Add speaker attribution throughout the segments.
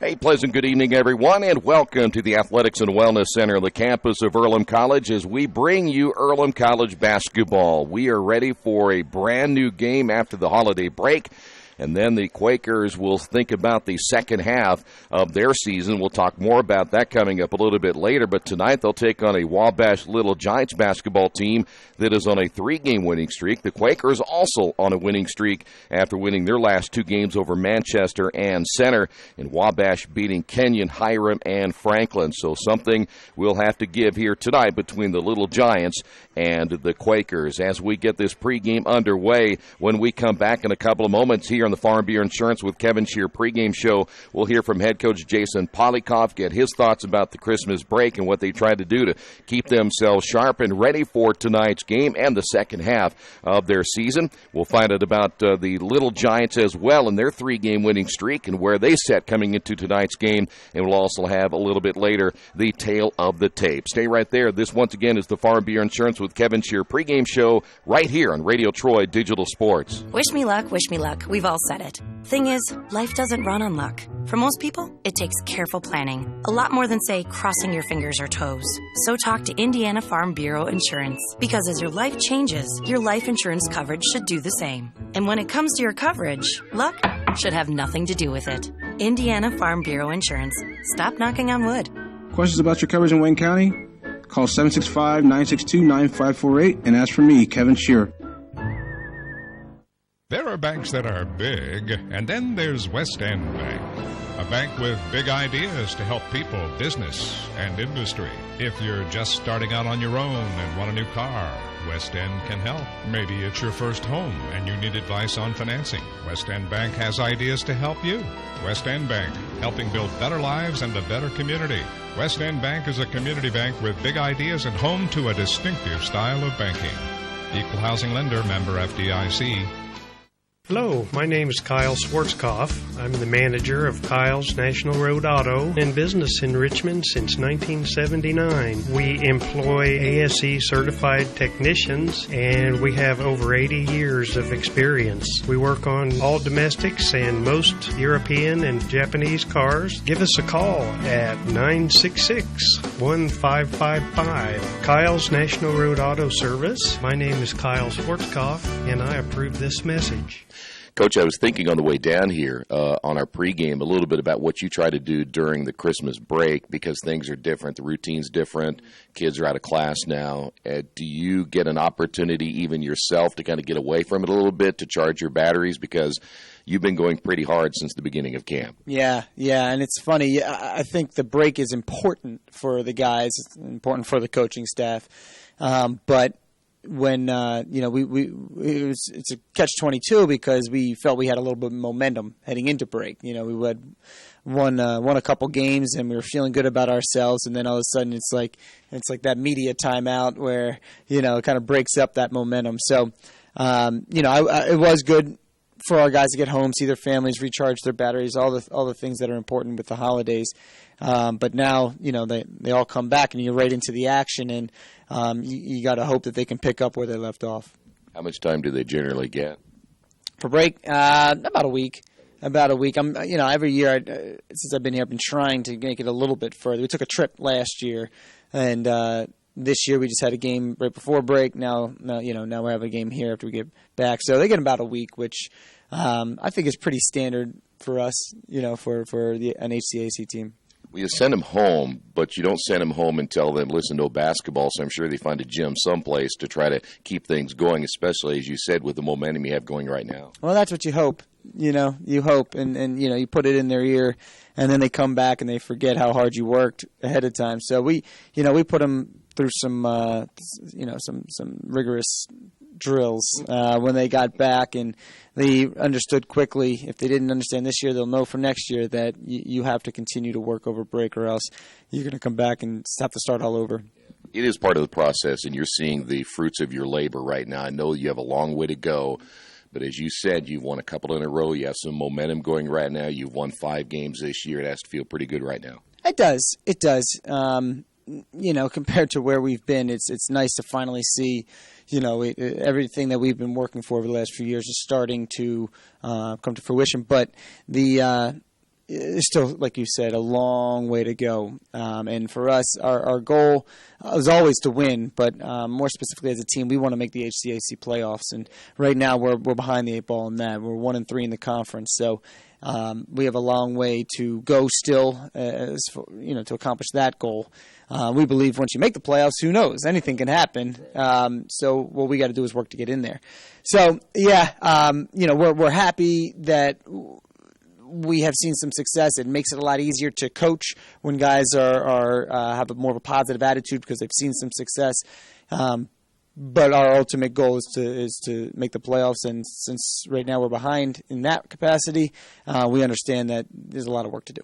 Speaker 1: Hey, pleasant good evening, everyone, and welcome to the Athletics and Wellness Center on the campus of Earlham College as we bring you Earlham College basketball. We are ready for a brand new game after the holiday break. And then the Quakers will think about the second half of their season. We'll talk more about that coming up a little bit later. But tonight they'll take on a Wabash Little Giants basketball team that is on a 3-game winning streak. The Quakers also on a winning streak after winning their last 2 games over Manchester and Center, and Wabash beating Kenyon, Hiram, and Franklin. So something we'll have to give here tonight between the Little Giants and the Quakers as we get this pregame underway. When we come back in a couple of moments here on the Farm Beer Insurance with Kevin Shear pregame show, we'll hear from head coach Jason Polikoff, get his thoughts about the Christmas break and what they tried to do to keep themselves sharp and ready for tonight's game and the second half of their season. We'll find out about the Little Giants as well and their 3-game winning streak and where they set coming into tonight's game. And we'll also have a little bit later the tale of the tape. Stay right there. This once again is the Farm Beer Insurance with Kevin Shear pregame show right here on Radio Troy Digital Sports.
Speaker 2: Wish me luck, wish me luck. We've all said it. Thing is, life doesn't run on luck. For most people, it takes careful planning. A lot more than, say, crossing your fingers or toes. So talk to Indiana Farm Bureau Insurance. Because as your life changes, your life insurance coverage should do the same. And when it comes to your coverage, luck should have nothing to do with it. Indiana Farm Bureau Insurance. Stop knocking on wood.
Speaker 3: Questions about your coverage in Wayne County? Call 765-962-9548 and ask for me, Kevin Shear.
Speaker 4: There are banks that are big, and then there's West End Bank, a bank with big ideas to help people, business, and industry. If you're just starting out on your own and want a new car, West End can help. Maybe it's your first home and you need advice on financing. West End Bank has ideas to help you. West End Bank, helping build better lives and a better community. West End Bank is a community bank with big ideas and home to a distinctive style of banking. Equal housing lender, member FDIC.
Speaker 5: Hello, my name is Kyle Schwarzkopf. I'm the manager of Kyle's National Road Auto, in business in Richmond since 1979. We employ ASE certified technicians, and we have over 80 years of experience. We work on all domestics and most European and Japanese cars. Give us a call at 966-1555. Kyle's National Road Auto Service. My name is Kyle Schwarzkopf, and I approve this message.
Speaker 1: Coach, I was thinking on the way down here on our pregame a little bit about what you try to do during the Christmas break because things are different. The routine's different. Kids are out of class now. Do you get an opportunity even yourself to kind of get away from it a little bit to charge your batteries because you've been going pretty hard since the beginning of camp?
Speaker 6: Yeah, and it's funny. I think the break is important for the guys. It's important for the coaching staff. But when it's a catch-22 because we felt we had a little bit of momentum heading into break. We had won a couple games and we were feeling good about ourselves, and then all of a sudden it's like that media timeout where it kind of breaks up that momentum. So it was good for our guys to get home, see their families, recharge their batteries, all the things that are important with the holidays. But now, they all come back and you're right into the action, and you got to hope that they can pick up where they left off.
Speaker 1: How much time do they generally get?
Speaker 6: For break? About a week. I'm, every year since I've been here, I've been trying to make it a little bit further. We took a trip last year, and this year we just had a game right before break. Now we have a game here after we get back. So they get about a week, which I think is pretty standard for us, for an HCAC team.
Speaker 1: Well, you send them home, but you don't send them home and tell them, listen, no basketball, so I'm sure they find a gym someplace to try to keep things going, especially, as you said, with the momentum you have going right now.
Speaker 6: Well, that's what you hope. You hope, and you put it in their ear, and then they come back and they forget how hard you worked ahead of time. So we put them through some rigorous drills when they got back, and they understood quickly. If they didn't understand this year, they'll know for next year that you have to continue to work over break, or else you're going to come back and have to start all over.
Speaker 1: It is part of the process, and you're seeing the fruits of your labor right now. I know you have a long way to go, but as you said, you've won a couple in a row. You have some momentum going right now. You've won 5 games this year. It has to feel pretty good right now.
Speaker 6: It does. Compared to where we've been, it's nice to finally see, everything that we've been working for over the last few years is starting to come to fruition. But the there's still, like you said, a long way to go. And for us, our goal is always to win, but more specifically as a team, we want to make the HCAC playoffs. And right now, we're behind the 8 ball in that. We're 1-3 in the conference, so we have a long way to go still, to accomplish that goal. We believe once you make the playoffs, who knows? Anything can happen. So what we got to do is work to get in there. So we're happy that we have seen some success. It makes it a lot easier to coach when guys have more of a positive attitude because they've seen some success. But our ultimate goal is to make the playoffs, and since right now we're behind in that capacity, we understand that there's a lot of work to do.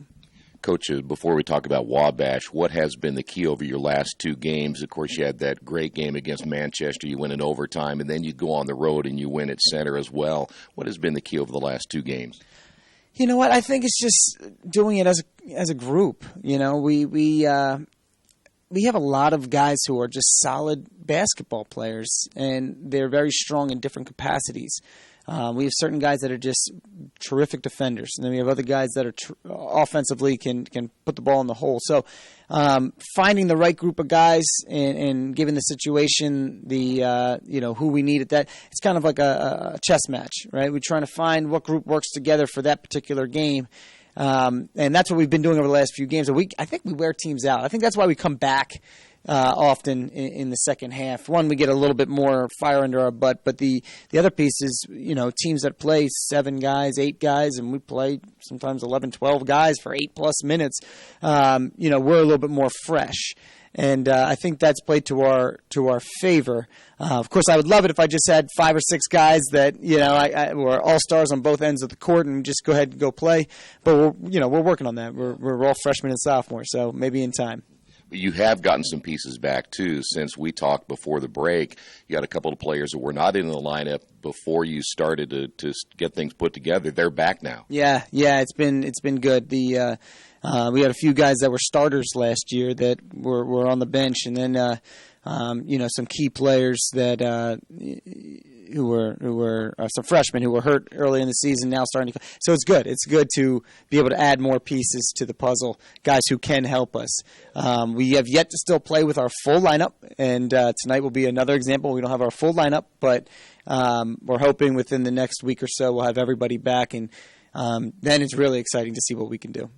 Speaker 1: Coach, before we talk about Wabash, what has been the key over your last 2 games? Of course, you had that great game against Manchester. You win in overtime, and then you go on the road and you win at center as well. What has been the key over the last 2 games?
Speaker 6: You know what? I think it's just doing it as a group. You know, we have a lot of guys who are just solid basketball players, and they're very strong in different capacities. We have certain guys that are just terrific defenders, and then we have other guys that are offensively can put the ball in the hole. So finding the right group of guys and given the situation, who we need at that, it's kind of like a chess match, right? We're trying to find what group works together for that particular game. And that's what we've been doing over the last few games. I think we wear teams out. I think that's why we come back often in the second half. One, we get a little bit more fire under our butt, but the other piece is, teams that play 7 guys, 8 guys, and we play sometimes 11, 12 guys for 8+ minutes. We're a little bit more fresh. And I think that's played to our favor. Of course, I would love it if I just had 5 or 6 guys that were all stars on both ends of the court and just go ahead and go play. But we're working on that. We're all freshmen and sophomores, so maybe in time.
Speaker 1: You have gotten some pieces back, too, since we talked before the break. You had a couple of players that were not in the lineup before you started to get things put together. They're back now. Yeah,
Speaker 6: it's been good. We had a few guys that were starters last year that were on the bench, and then some key players that who were some freshmen who were hurt early in the season now starting to. So it's good. It's good to be able to add more pieces to the puzzle, guys who can help us. We have yet to still play with our full lineup, and tonight will be another example. We don't have our full lineup, but we're hoping within the next week or so we'll have everybody back, and then it's really exciting to see what we can do.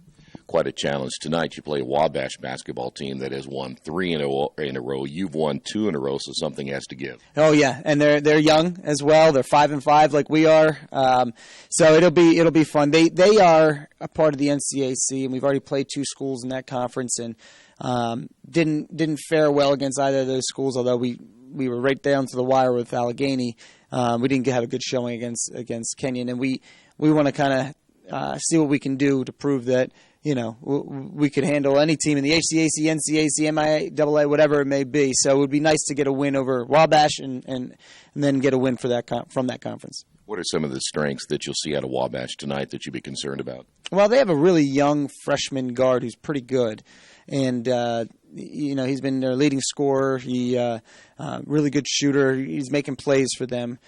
Speaker 1: Quite a challenge. Tonight you play a Wabash basketball team that has won 3 in a row. You've won 2 in a row, so something has to give.
Speaker 6: Oh yeah, and they're young as well. They're 5-5 like we are. So it'll be fun. They are a part of the NCAC, and we've already played 2 schools in that conference, and didn't fare well against either of those schools. Although we were right down to the wire with Allegheny, we didn't have a good showing against Kenyon, and we want to kind of see what we can do to prove that. We could handle any team in the HCAC, NCAC, MIAA, whatever it may be. So it would be nice to get a win over Wabash and then get a win from that conference.
Speaker 1: What are some of the strengths that you'll see out of Wabash tonight that you'd be concerned about?
Speaker 6: Well, they have a really young freshman guard who's pretty good. And, he's been their leading scorer. He really good shooter. He's making plays for them.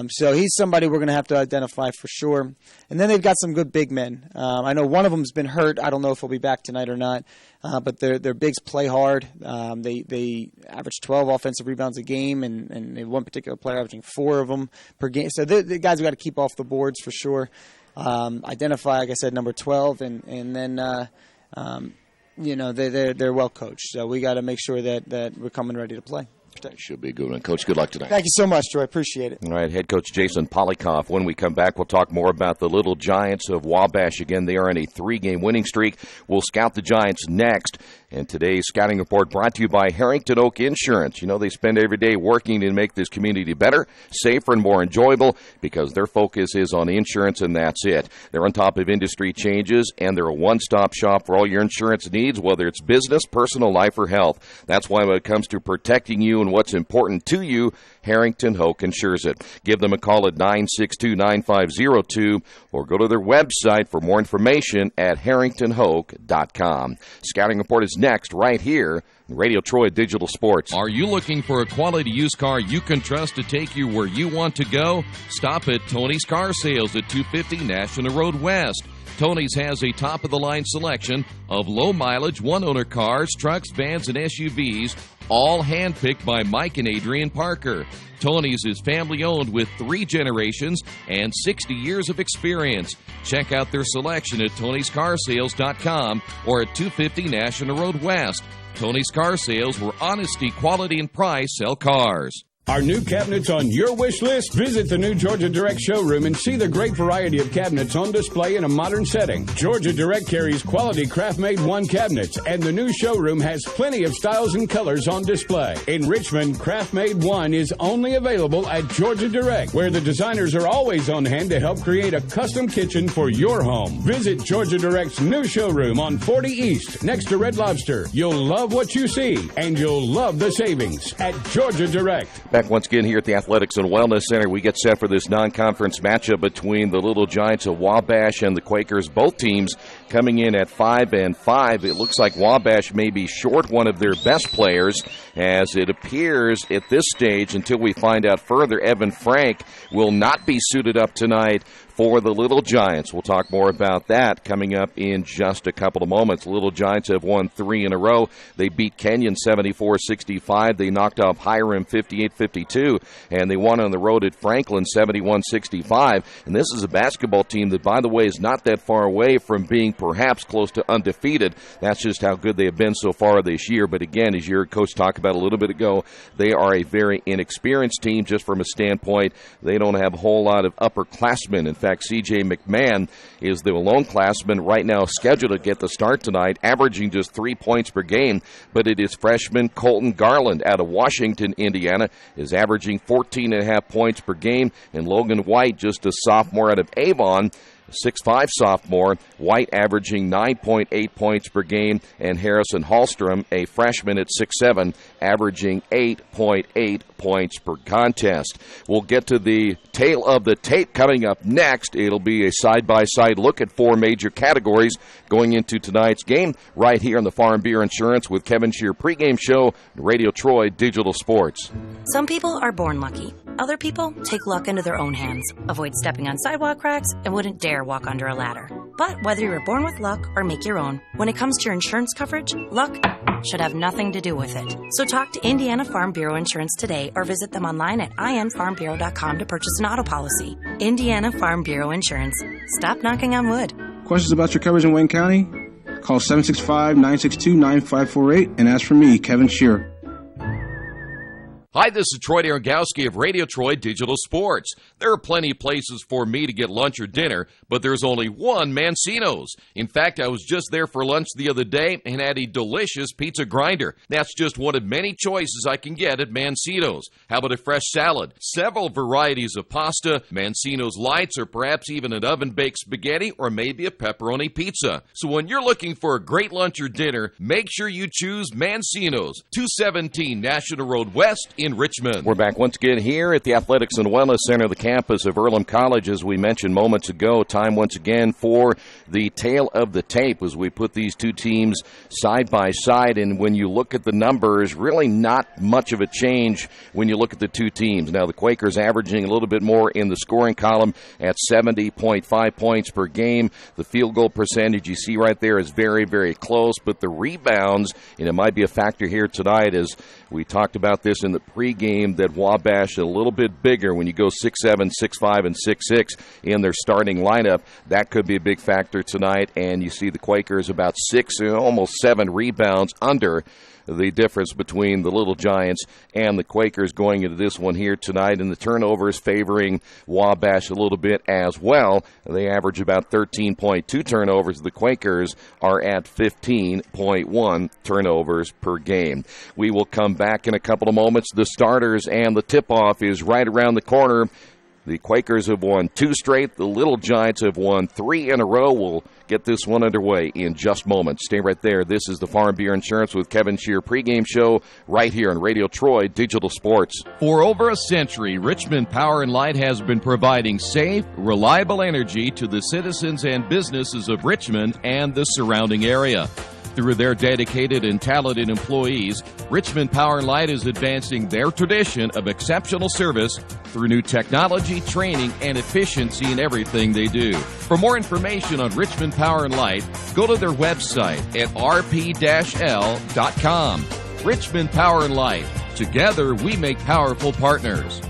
Speaker 6: So he's somebody we're going to have to identify for sure. And then they've got some good big men. I know one of them's been hurt. I don't know if he'll be back tonight or not. But their bigs play hard. They average 12 offensive rebounds a game, and they have one particular player averaging 4 of them per game. So the guys we've got to keep off the boards for sure. Identify, like I said, number 12, and then they're well coached. So we got to make sure that we're coming ready to play.
Speaker 1: Should be a good one. Coach, good luck tonight.
Speaker 6: Thank you so much, Joe. I appreciate it.
Speaker 1: All right, head coach Jason Polikoff. When we come back, we'll talk more about the Little Giants of Wabash. Again, they are on a 3-game winning streak. We'll scout the Giants next. And today's scouting report brought to you by Harrington Oak Insurance. They spend every day working to make this community better, safer, and more enjoyable because their focus is on insurance, and that's it. They're on top of industry changes, and they're a one-stop shop for all your insurance needs, whether it's business, personal, life, or health. That's why when it comes to protecting you and what's important to you, Harrington Oak insures it. Give them a call at 962-9502 or go to their website for more information at harringtonhoak.com. Scouting report is next right here on Radio Troy Digital Sports.
Speaker 7: Are you looking for a quality used car you can trust to take you where you want to go? Stop at Tony's Car Sales at 250 National Road West. Tony's has a top-of-the-line selection of low-mileage, one-owner cars, trucks, vans, and SUVs, all handpicked by Mike and Adrian Parker. Tony's is family-owned with 3 generations and 60 years of experience. Check out their selection at tonyscarsales.com or at 250 National Road West. Tony's Car Sales, where honesty, quality, and price sell cars.
Speaker 8: Are new cabinets on your wish list? Visit the new Georgia Direct showroom and see the great variety of cabinets on display in a modern setting. Georgia Direct carries quality craft-made one cabinets, and the new showroom has plenty of styles and colors on display. In Richmond, craft-made one is only available at Georgia Direct, where the designers are always on hand to help create a custom kitchen for your home. Visit Georgia Direct's new showroom on 40 East, next to Red Lobster. You'll love what you see, and you'll love the savings at Georgia Direct.
Speaker 1: Back once again here at the Athletics and Wellness Center. We get set for this non-conference matchup between the Little Giants of Wabash and the Quakers. Both teams coming in at 5-5. It looks like Wabash may be short one of their best players, as it appears at this stage, until we find out further, Evan Frank will not be suited up tonight for the Little Giants. We'll talk more about that coming up in just a couple of moments. The Little Giants have won 3 in a row. They beat Kenyon 74-65. They knocked off Hiram 58-52, and they won on the road at Franklin 71-65. And this is a basketball team that, by the way, is not that far away from being perhaps close to undefeated. That's just how good they have been so far this year. But again, as you heard Coach talk about a little bit ago, they are a very inexperienced team just from a standpoint. They don't have a whole lot of upperclassmen. In fact, C.J. McMahon is the lone classman right now scheduled to get the start tonight, averaging just 3 points per game. But it is freshman Colton Garland out of Washington, Indiana, is averaging 14.5 points per game. And Logan White, just a sophomore out of Avon, 6'5" sophomore, White averaging 9.8 points per game, and Harrison Hallstrom, a freshman at 6'7", averaging 8.8 points per contest. We'll get to the tail of the tape coming up next. It'll be a side-by-side look at 4 major categories going into tonight's game right here on the Farm Beer Insurance with Kevin Shear pregame show, Radio Troy Digital Sports.
Speaker 2: Some people are born lucky. Other people take luck into their own hands, avoid stepping on sidewalk cracks, and wouldn't dare walk under a ladder. But whether you were born with luck or make your own, when it comes to your insurance coverage, luck should have nothing to do with it. So talk to Indiana Farm Bureau Insurance today or visit them online at infarmbureau.com to purchase an auto policy. Indiana Farm Bureau Insurance. Stop knocking on wood.
Speaker 3: Questions about your coverage in Wayne County? Call 765-962-9548 and ask for me, Kevin Shear.
Speaker 7: Hi, this is Troy Darengowski of Radio Troy Digital Sports. There are plenty of places for me to get lunch or dinner, but there's only one Mancino's. In fact, I was just there for lunch the other day and had a delicious pizza grinder. That's just one of many choices I can get at Mancino's. How about a fresh salad? Several varieties of pasta, Mancino's Lights, or perhaps even an oven-baked spaghetti, or maybe a pepperoni pizza. So when you're looking for a great lunch or dinner, make sure you choose Mancino's, 217 National Road West in Richmond.
Speaker 1: We're back once again here at the Athletics and Wellness Center, the campus of Earlham College, as we mentioned moments ago. Time once again for the tail of the tape as we put these two teams side by side. And when you look at the numbers, really not much of a change when you look at the two teams. Now, the Quakers averaging a little bit more in the scoring column at 70.5 points per game. The field goal percentage you see right there is very, very close. But the rebounds, and it might be a factor here tonight, as we talked about this in the pregame, that Wabash a little bit bigger when you go 6'7", 6'5", and 6'6" in their starting lineup. That could be a big factor tonight. And you see the Quakers about 6, almost 7 rebounds under the difference between the Little Giants and the Quakers going into this one here tonight. And the turnovers favoring Wabash a little bit as well. They average about 13.2 turnovers. The Quakers are at 15.1 turnovers per game. We will come back in a couple of moments. The starters and the tip-off is right around the corner. The Quakers have won 2 straight. The Little Giants have won 3 in a row. We'll get this one underway in just moments. Stay right there. This is the Farm Beer Insurance with Kevin Shear pregame show right here on Radio Troy Digital Sports.
Speaker 7: For over a century, Richmond Power and Light has been providing safe, reliable energy to the citizens and businesses of Richmond and the surrounding area. Through their dedicated and talented employees, Richmond Power and Light is advancing their tradition of exceptional service through new technology, training, and efficiency in everything they do. For more information on Richmond Power and Light, go to their website at rp-l.com. Richmond Power and Light. Together, we make powerful partners.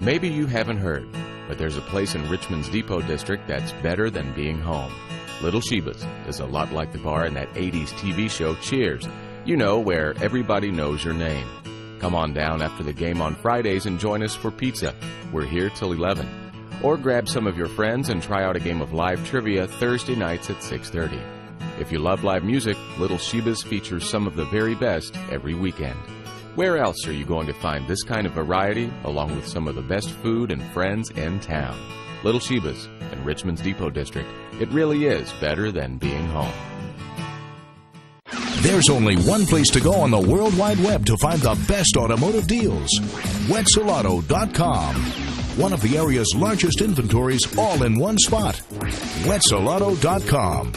Speaker 9: Maybe you haven't heard, but there's a place in Richmond's Depot District that's better than being home. Little Sheba's is a lot like the bar in that 80s TV show Cheers. You know, where everybody knows your name. Come on down after the game on Fridays and join us for pizza. We're here till 11. Or grab some of your friends and try out a game of live trivia Thursday nights at 6:30. If you love live music, Little Sheba's features some of the very best every weekend. Where else are you going to find this kind of variety, along with some of the best food and friends in town? Little Sheba's in Richmond's Depot District. It really is better than being home.
Speaker 10: There's only one place to go on the World Wide Web to find the best automotive deals. Wetzelauto.com. One of the area's largest inventories all in one spot. Wetzelauto.com.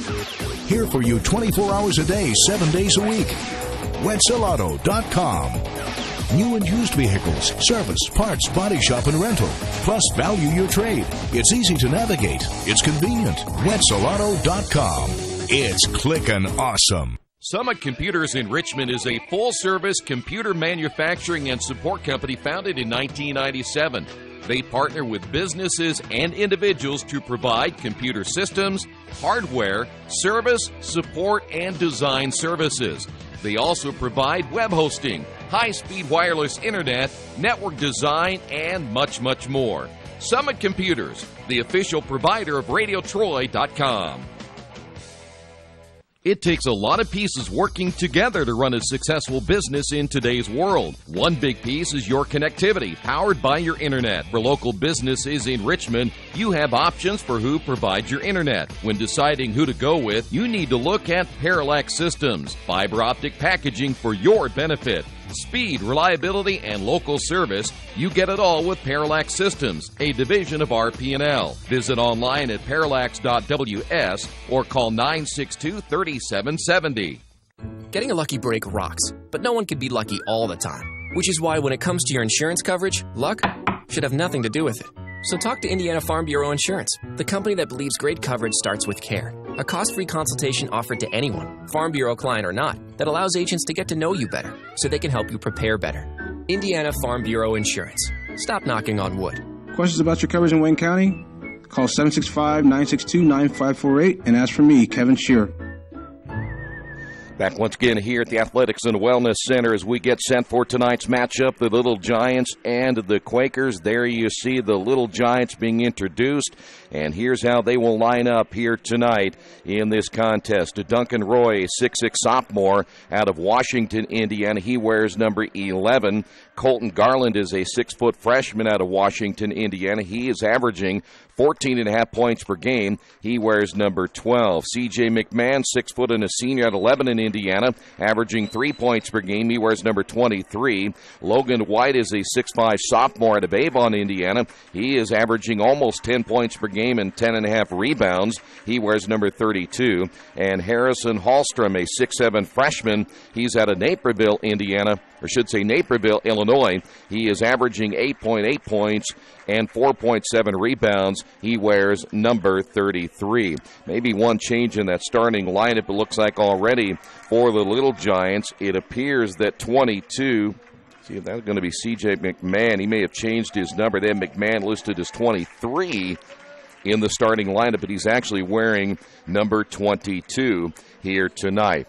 Speaker 10: Here for you 24 hours a day, 7 days a week. Wetzelauto.com. New and used vehicles, service, parts, body shop, and rental. Plus, value your trade. It's easy to navigate. It's convenient. Wetzelauto.com. It's clickin' awesome.
Speaker 7: Summit Computers in Richmond is a full-service computer manufacturing and support company founded in 1997. They partner with businesses and individuals to provide computer systems, hardware, service, support, and design services. They also provide web hosting, high-speed wireless internet, network design, and much, much more. Summit Computers, the official provider of RadioTroy.com. It takes a lot of pieces working together to run a successful business in today's world. One big piece is your connectivity, powered by your internet. For local businesses in Richmond, you have options for who provides your internet. When deciding who to go with, you need to look at Parallax Systems, fiber optic packaging for your benefit. Speed, reliability, and local service, you get it all with Parallax Systems, a division of RP&L. Visit online at parallax.ws or call 962-3770.
Speaker 11: Getting a lucky break rocks, but no one can be lucky all the time. Which is why when it comes to your insurance coverage, luck should have nothing to do with it. So talk to Indiana Farm Bureau Insurance, the company that believes great coverage starts with care. A cost-free consultation offered to anyone, Farm Bureau client or not, that allows agents to get to know you better so they can help you prepare better. Indiana Farm Bureau Insurance. Stop knocking on wood.
Speaker 3: Questions about your coverage in Wayne County? Call 765-962-9548 and ask for me, Kevin Shearer.
Speaker 1: Back once again here at the Athletics and Wellness Center as we get set for tonight's matchup, the Little Giants and the Quakers. There you see the Little Giants being introduced, and here's how they will line up here tonight in this contest. Duncan Roy, 6'6" sophomore out of Washington, Indiana. He wears number 11. Colton Garland is a 6-foot freshman out of Washington, Indiana. He is averaging 14.5 points per game. He wears number 12. C.J. McMahon, 6 foot and a senior at Lebanon, Indiana, averaging 3 points per game. He wears number 23. Logan White is a 6'5" sophomore out of Avon, Indiana. He is averaging almost 10 points per game and 10.5 rebounds. He wears number 32. And Harrison Hallstrom, a 6'7" freshman. He's out of Naperville, Indiana, or should say Naperville, Illinois. He is averaging 8.8 points and 4.7 rebounds. He wears number 33. Maybe one change in that starting lineup, it looks like already for the Little Giants. It appears that 22, see if that's going to be C.J. McMahon. He may have changed his number. Then McMahon listed as 23 in the starting lineup, but he's actually wearing number 22 here tonight.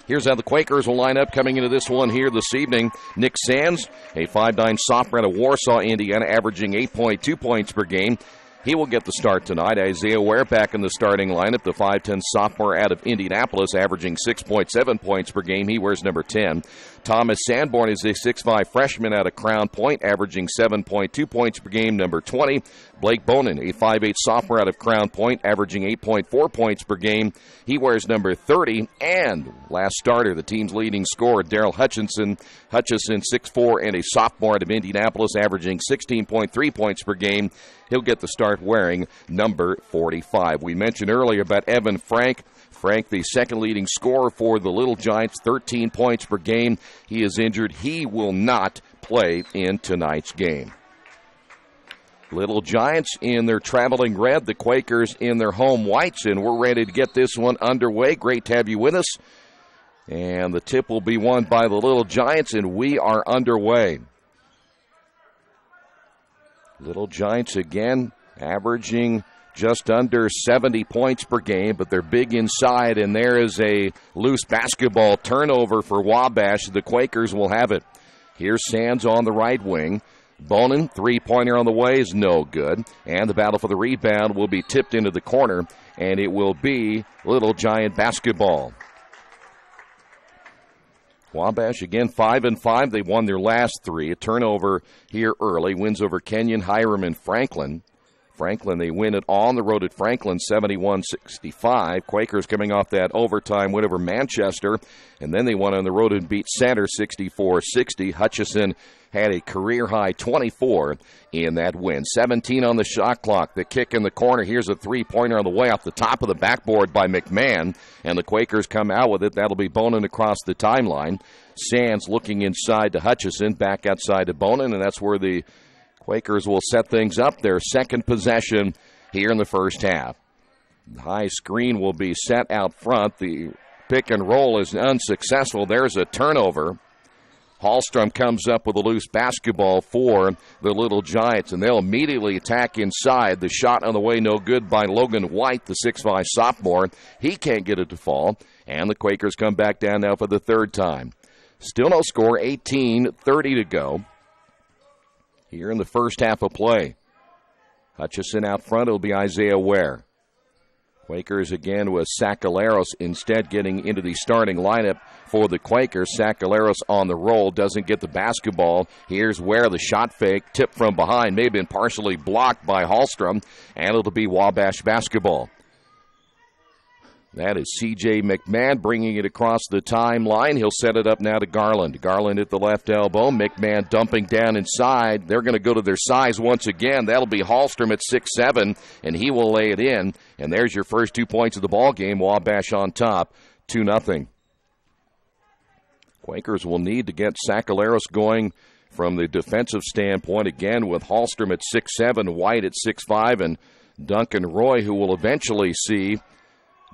Speaker 1: Here's how the Quakers will line up coming into this one here this evening. Nick Sands, a 5'9" sophomore out of Warsaw, Indiana, averaging 8.2 points per game. He will get the start tonight. Isaiah Ware back in the starting lineup, the 5'10" sophomore out of Indianapolis, averaging 6.7 points per game. He wears number 10. Thomas Sanborn is a 6'5" freshman out of Crown Point, averaging 7.2 points per game, number 20. Blake Bonin, a 5'8" sophomore out of Crown Point, averaging 8.4 points per game. He wears number 30. And last starter, the team's leading scorer, Daryl Hutchinson, 6'4" and a sophomore out of Indianapolis, averaging 16.3 points per game. He'll get the start wearing number 45. We mentioned earlier about Evan Frank. Frank, the second leading scorer for the Little Giants, 13 points per game. He is injured. He will not play in tonight's game. Little Giants in their traveling red, the Quakers in their home whites, and we're ready to get this one underway. Great to have you with us. And the tip will be won by the Little Giants, and we are underway. Little Giants again averaging just under 70 points per game, but they're big inside, and there is a loose basketball turnover for Wabash. The Quakers will have it. Here's Sands on the right wing. Bonin, three-pointer on the way, is no good. And the battle for the rebound will be tipped into the corner, and it will be Little Giant basketball. Wabash again 5-5. They won their last three. A turnover here early. Wins over Kenyon, Hiram, and Franklin. Franklin, they win it on the road at Franklin, 71-65. Quakers coming off that overtime win over Manchester. And then they won on the road and beat Center 64-60. Hutchison had a career-high 24 in that win. 17 on the shot clock. The kick in the corner. Here's a three-pointer on the way off the top of the backboard by McMahon. And the Quakers come out with it. That'll be Bonin across the timeline. Sands looking inside to Hutchison. Back outside to Bonin. And that's where the Quakers will set things up. Their second possession here in the first half. The high screen will be set out front. The pick and roll is unsuccessful. There's a turnover. Hallstrom comes up with a loose basketball for the Little Giants, and they'll immediately attack inside. The shot on the way, no good by Logan White, the 6'5 sophomore. He can't get it to fall, and the Quakers come back down now for the third time. Still no score, 18:30 to go here in the first half of play. Hutchison out front. It'll be Isaiah Ware. Quakers again with Sakalaros instead getting into the starting lineup for the Quakers. Sakalaros on the roll, doesn't get the basketball. Here's Ware, the shot fake, tipped from behind, may have been partially blocked by Hallstrom, and it'll be Wabash basketball. That is C.J. McMahon bringing it across the timeline. He'll set it up now to Garland. Garland at the left elbow. McMahon dumping down inside. They're going to go to their size once again. That'll be Hallstrom at 6'7", and he will lay it in. And there's your first 2 points of the ball game. Wabash on top, 2-0. Quakers will need to get Sakalaros going from the defensive standpoint again with Hallstrom at 6'7", White at 6'5", and Duncan Roy, who will eventually see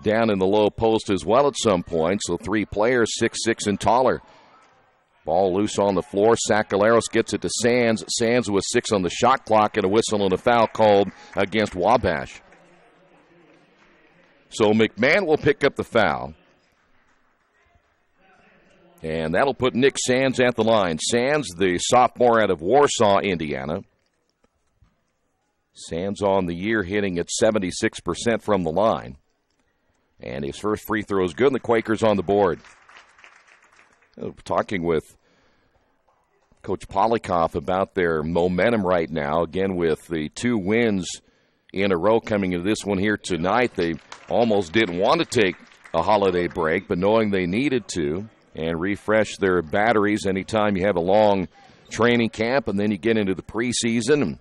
Speaker 1: down in the low post as well at some point. So 3 players, 6'6" and taller. Ball loose on the floor. Sakalaros gets it to Sands. Sands with 6 on the shot clock and a whistle and a foul called against Wabash. So McMahon will pick up the foul. And that'll put Nick Sands at the line. Sands, the sophomore out of Warsaw, Indiana. Sands on the year hitting at 76% from the line. And his first free throw is good, and the Quakers on the board. Talking with Coach Polikoff about their momentum right now. Again, with the 2 wins in a row coming into this one here tonight, they almost didn't want to take a holiday break, but knowing they needed to and refresh their batteries anytime you have a long training camp and then you get into the preseason. And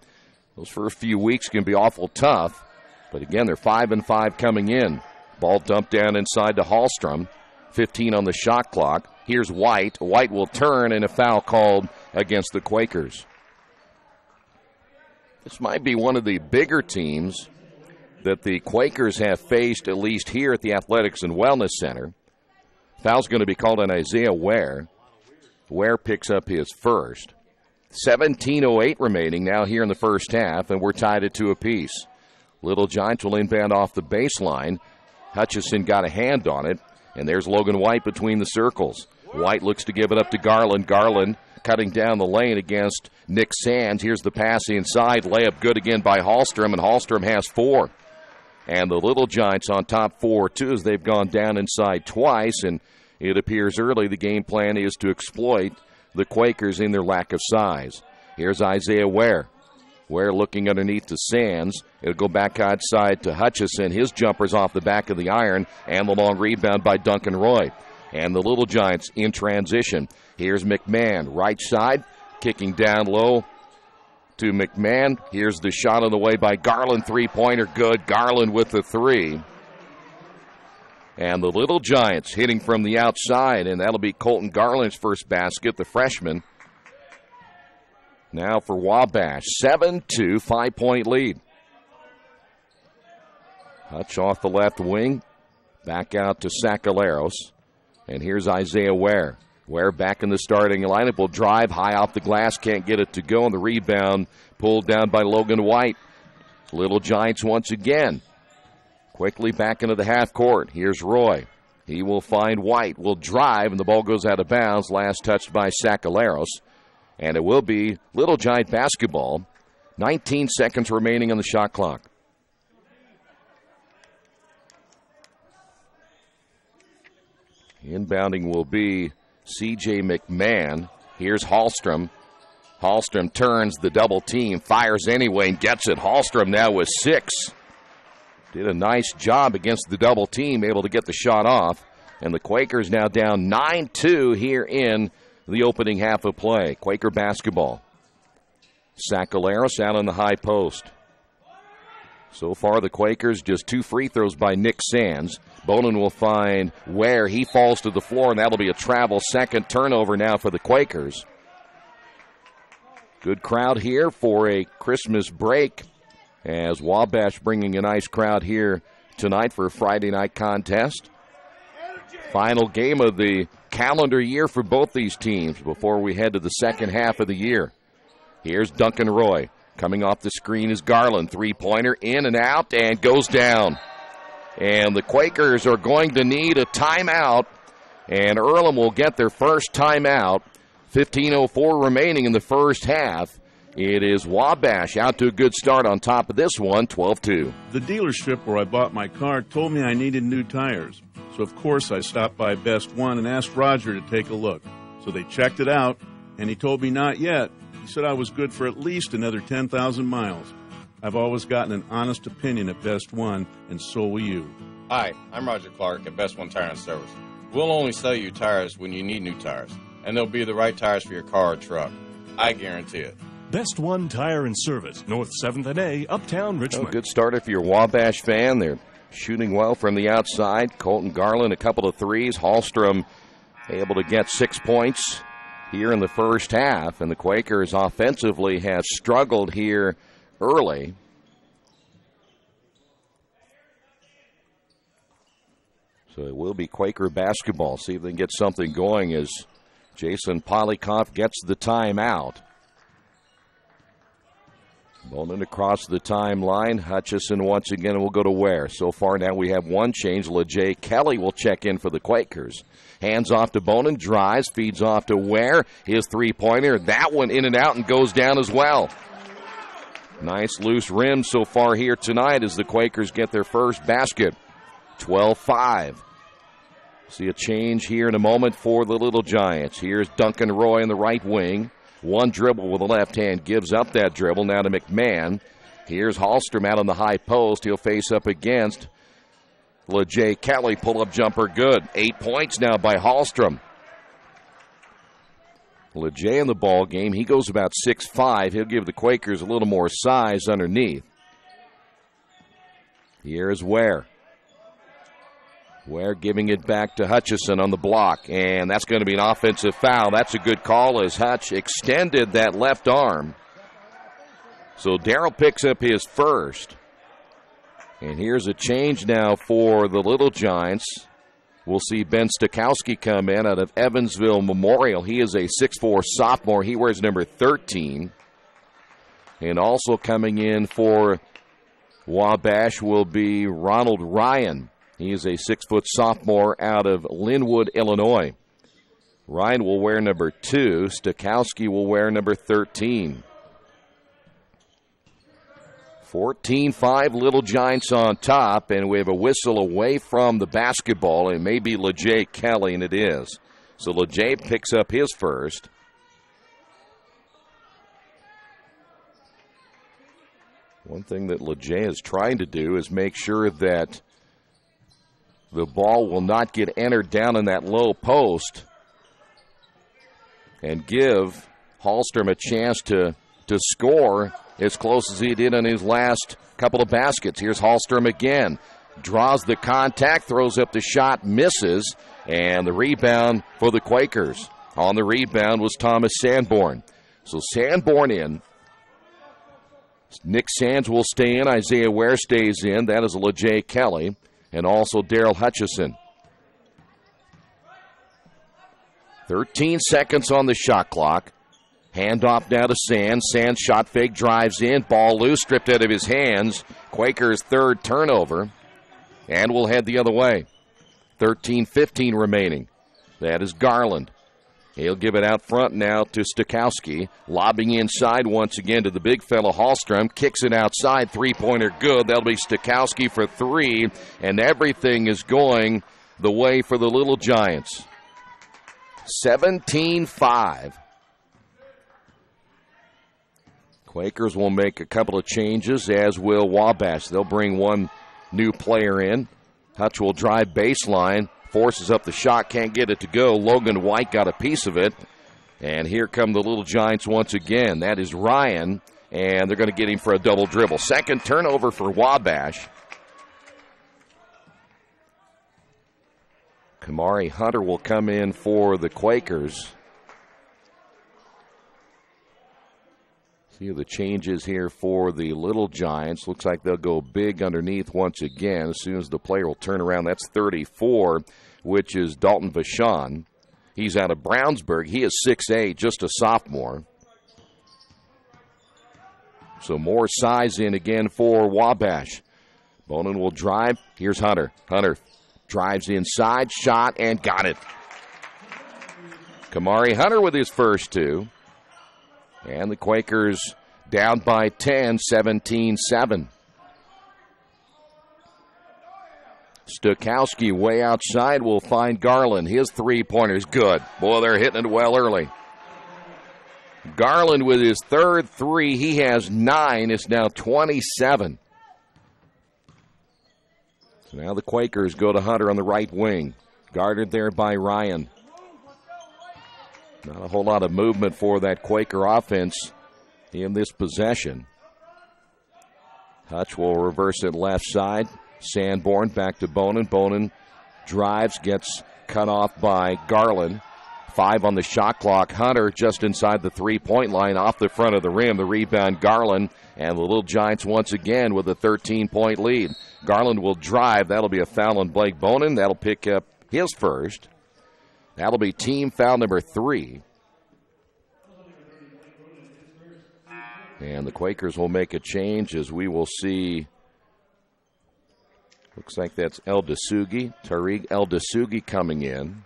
Speaker 1: those first few weeks can be awful tough. But again, they're 5-5 coming in. Ball dumped down inside to Hallstrom. 15 on the shot clock. Here's White. White will turn, and a foul called against the Quakers. This might be one of the bigger teams that the Quakers have faced, at least here at the Athletics and Wellness Center. Foul's going to be called on Isaiah Ware. Ware picks up his first. 17:08 remaining now here in the first half, and we're tied at 2 apiece. Little Giants will inbound off the baseline. Hutchison got a hand on it, and there's Logan White between the circles. White looks to give it up to Garland. Garland cutting down the lane against Nick Sands. Here's the pass inside. Layup good again by Hallstrom, and Hallstrom has 4. And the Little Giants on top 4-2 as they've gone down inside twice, and it appears early the game plan is to exploit the Quakers in their lack of size. Here's Isaiah Ware. Ware looking underneath to Sands. It'll go back outside to Hutchison. His jumper's off the back of the iron, and the long rebound by Duncan Roy. And the Little Giants in transition. Here's McMahon, right side, kicking down low to McMahon. Here's the shot on the way by Garland. Three-pointer good. Garland with the three. And the Little Giants hitting from the outside, and that'll be Colton Garland's first basket, the freshman. Now for Wabash, 7-2, 5-point lead. Hutch off the left wing, back out to Sacaleros. And here's Isaiah Ware. Ware back in the starting lineup, will drive high off the glass, can't get it to go, and the rebound pulled down by Logan White. Little Giants once again. Quickly back into the half court. Here's Roy. He will find White, will drive, and the ball goes out of bounds. Last touched by Sacaleros. And it will be Little Giant basketball. 19 seconds remaining on the shot clock. Inbounding will be C.J. McMahon. Here's Hallstrom. Hallstrom turns the double team, fires anyway, and gets it. Hallstrom now with 6. Did a nice job against the double team, able to get the shot off. And the Quakers now down 9-2 here in the opening half of play. Quaker basketball. Sacaleros out on the high post. So far, the Quakers just 2 free throws by Nick Sands. Bonin will find Ware. He falls to the floor, and that'll be a travel second turnover now for the Quakers. Good crowd here for a Christmas break, as Wabash bringing a nice crowd here tonight for a Friday night contest. Final game of the calendar year for both these teams before we head to the second half of the year. Here's Duncan Roy. Coming off the screen is Garland. Three-pointer in and out and goes down. And the Quakers are going to need a timeout, and Earlham will get their first timeout. 15:04 remaining in the first half. It is Wabash out to a good start on top of this one, 12-2.
Speaker 12: The dealership where I bought my car told me I needed new tires. So, of course, I stopped by Best One and asked Roger to take a look. So they checked it out, and he told me not yet. He said I was good for at least another 10,000 miles. I've always gotten an honest opinion at Best One, and so will you.
Speaker 13: Hi, I'm Roger Clark at Best One Tire and Service. We'll only sell you tires when you need new tires, and they'll be the right tires for your car or truck. I guarantee it.
Speaker 14: Best One Tire and Service, North 7th and A, Uptown Richmond.
Speaker 1: Good start if you're a Wabash fan. They're shooting well from the outside. Colton Garland, a couple of threes. Hallstrom able to get 6 points here in the first half. And the Quakers offensively have struggled here early. So it will be Quaker basketball. See if they can get something going as Jason Polikoff gets the timeout. Bonin across the timeline. Hutchison once again will go to Ware. So far now we have one change. LeJay Kelly will check in for the Quakers. Hands off to Bonin, drives, feeds off to Ware. His three-pointer, that one in and out and goes down as well. Nice loose rim so far here tonight as the Quakers get their first basket. 12-5. See a change here in a moment for the Little Giants. Here's Duncan Roy in the right wing. One dribble with the left hand, gives up that dribble now to McMahon. Here's Hallstrom out on the high post. He'll face up against LeJay Kelly. Pull-up jumper good. 8 points now by Hallstrom. LeJay in the ball game. He goes about 6'5". He'll give the Quakers a little more size underneath. Here's Ware. Ware giving it back to Hutchison on the block, and that's going to be an offensive foul. That's a good call as Hutch extended that left arm. So Darrell picks up his first. And here's a change now for the Little Giants. We'll see Ben Stokowski come in out of Evansville Memorial. He is a 6'4" sophomore. He wears number 13. And also coming in for Wabash will be Ronald Ryan. He is a 6-foot sophomore out of Linwood, Illinois. Ryan will wear number 2. Stokowski will wear number 13. 14-5, Little Giants on top, and we have a whistle away from the basketball. It may be LeJay Kelly, and it is. So LeJay picks up his first. One thing that LeJay is trying to do is make sure that the ball will not get entered down in that low post and give Hallstrom a chance to to score as close as he did in his last couple of baskets. Here's Hallstrom again. Draws the contact, throws up the shot, misses, and the rebound for the Quakers. On the rebound was Thomas Sanborn. So Sanborn in. Nick Sands will stay in. Isaiah Ware stays in. That is LeJay Kelly. And also Daryl Hutchison. 13 seconds on the shot clock. Handoff now to Sands. Sands shot fake, drives in. Ball loose, stripped out of his hands. Quakers' third turnover. And we'll head the other way. 13-15 remaining. That is Garland. He'll give it out front now to Stukowski. Lobbing inside once again to the big fella Hallstrom. Kicks it outside. Three-pointer good. That'll be Stukowski for three. And everything is going the way for the Little Giants. 17-5. Quakers will make a couple of changes, as will Wabash. They'll bring one new player in. Hutch will drive baseline. Forces up the shot, can't get it to go. Logan White got a piece of it. And here come the Little Giants once again. That is Ryan, and they're going to get him for a double dribble. Second turnover for Wabash. Kamari Hunter will come in for the Quakers. See the changes here for the Little Giants. Looks like they'll go big underneath once again. As soon as the player will turn around, that's 34, which is Dalton Vachon. He's out of Brownsburg. He is 6'8", just a sophomore. So more size in again for Wabash. Bonin will drive. Here's Hunter. Hunter drives inside, shot, and got it. Kamari Hunter with his first two. And the Quakers down by 10, 17-7. Stukowski way outside will find Garland. His three-pointer's good. Boy, they're hitting it well early. Garland with his third three. He has 9. It's now 27. So now the Quakers go to Hunter on the right wing. Guarded there by Ryan. Not a whole lot of movement for that Quaker offense in this possession. Hutch will reverse it left side. Sanborn back to Bonin. Bonin drives, gets cut off by Garland. 5 on the shot clock. Hunter just inside the three-point line off the front of the rim. The rebound, Garland. And the Little Giants once again with a 13-point lead. Garland will drive. That'll be a foul on Blake Bonin. That'll pick up his first. That'll be team foul number 3. And the Quakers will make a change as we will see. Looks like that's El-Dasugi, Tariq El-Dasugi coming in.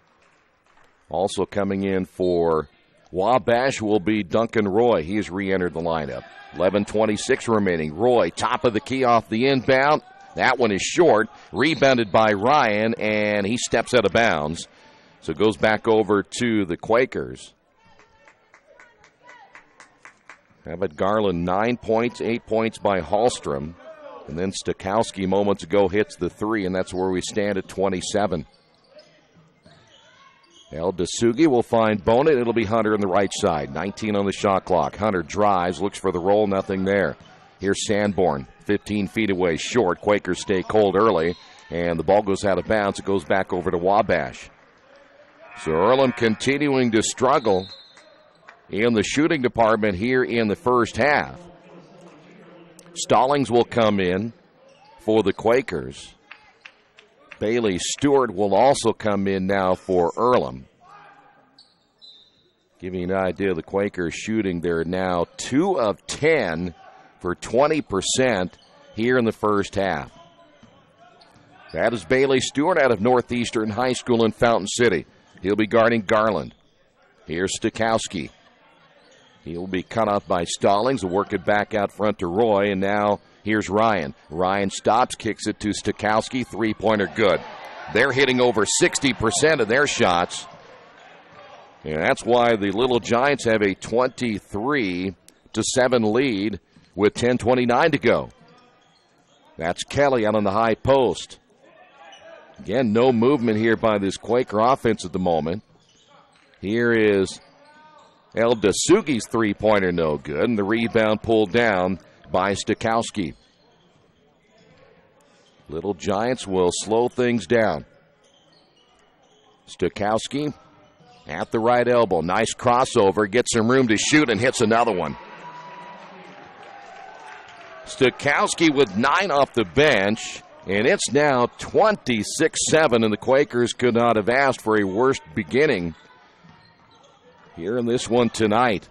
Speaker 1: Also coming in for Wabash will be Duncan Roy. He has re-entered the lineup. 11:26 remaining. Roy, top of the key off the inbound. That one is short. Rebounded by Ryan, and he steps out of bounds. So it goes back over to the Quakers. How about Garland? 9 points, 8 points by Hallstrom. And then Stukowski moments ago hits the three, and that's where we stand at 27. El-Dasugi will find Bonin. It'll be Hunter on the right side. 19 on the shot clock. Hunter drives, looks for the roll, nothing there. Here's Sanborn, 15 feet away, short. Quakers stay cold early, and the ball goes out of bounds. It goes back over to Wabash. So Earlham continuing to struggle in the shooting department here in the first half. Stallings will come in for the Quakers. Bailey Stewart will also come in now for Earlham. Giving you an idea of the Quakers shooting, they're now 2 of 10 for 20% here in the first half. That is Bailey Stewart out of Northeastern High School in Fountain City. He'll be guarding Garland. Here's Stukowski. He'll be cut off by Stallings. Will work it back out front to Roy, and now here's Ryan. Ryan stops, kicks it to Stukowski. Three-pointer good. They're hitting over 60% of their shots. And that's why the Little Giants have a 23-7 lead with 10:29 to go. That's Kelly out on the high post. Again, no movement here by this Quaker offense at the moment. Here is Eldasugi's three-pointer no good, and the rebound pulled down by Stakowski. Little Giants will slow things down. Stakowski at the right elbow. Nice crossover. Gets some room to shoot and hits another one. Stakowski with 9 off the bench, and it's now 26-7, and the Quakers could not have asked for a worse beginning here in this one tonight.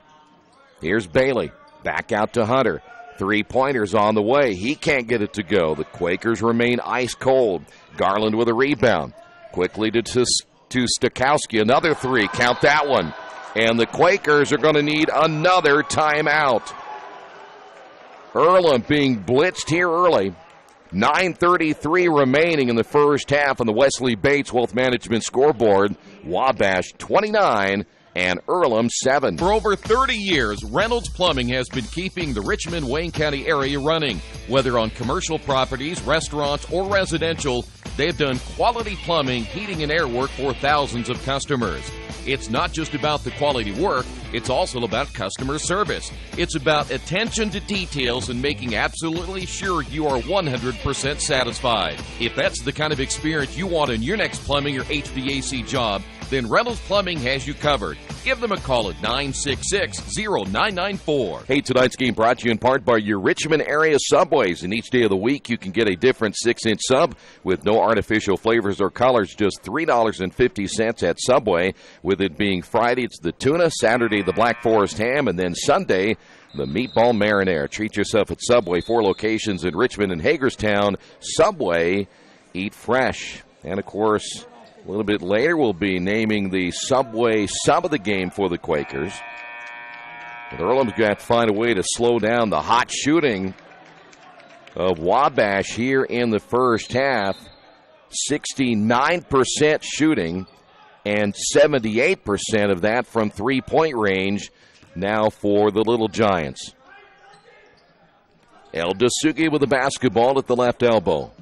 Speaker 1: Here's Bailey. Back out to Hunter. Three-pointers on the way. He can't get it to go. The Quakers remain ice cold. Garland with a rebound. Quickly to Stakowski. Another three. Count that one. And the Quakers are going to need another timeout. Earlham being blitzed here early. 9:33 remaining in the first half on the Wesley Bates Wealth Management scoreboard. Wabash 29 and Earlham 7.
Speaker 7: For over 30 years, Reynolds Plumbing has been keeping the Richmond-Wayne County area running. Whether on commercial properties, restaurants, or residential, they've done quality plumbing, heating, and air work for thousands of customers. It's not just about the quality work, it's also about customer service. It's about attention to details and making absolutely sure you are 100% satisfied. If that's the kind of experience you want in your next plumbing or HVAC job, then Reynolds Plumbing has you covered. Give them a call at 966-0994.
Speaker 1: Hey, tonight's game brought to you in part by your Richmond area Subways. And each day of the week, you can get a different 6-inch sub with no artificial flavors or colors, just $3.50 at Subway. With it being Friday, it's the tuna, Saturday, the Black Forest ham, and then Sunday, the meatball marinara. Treat yourself at Subway. 4 locations in Richmond and Hagerstown. Subway, eat fresh. And, of course, a little bit later, we'll be naming the Subway sub of the game for the Quakers. But Earlham's got to find a way to slow down the hot shooting of Wabash here in the first half. 69% shooting and 78% of that from three-point range now for the Little Giants. Eldasugi with the basketball at the left elbow.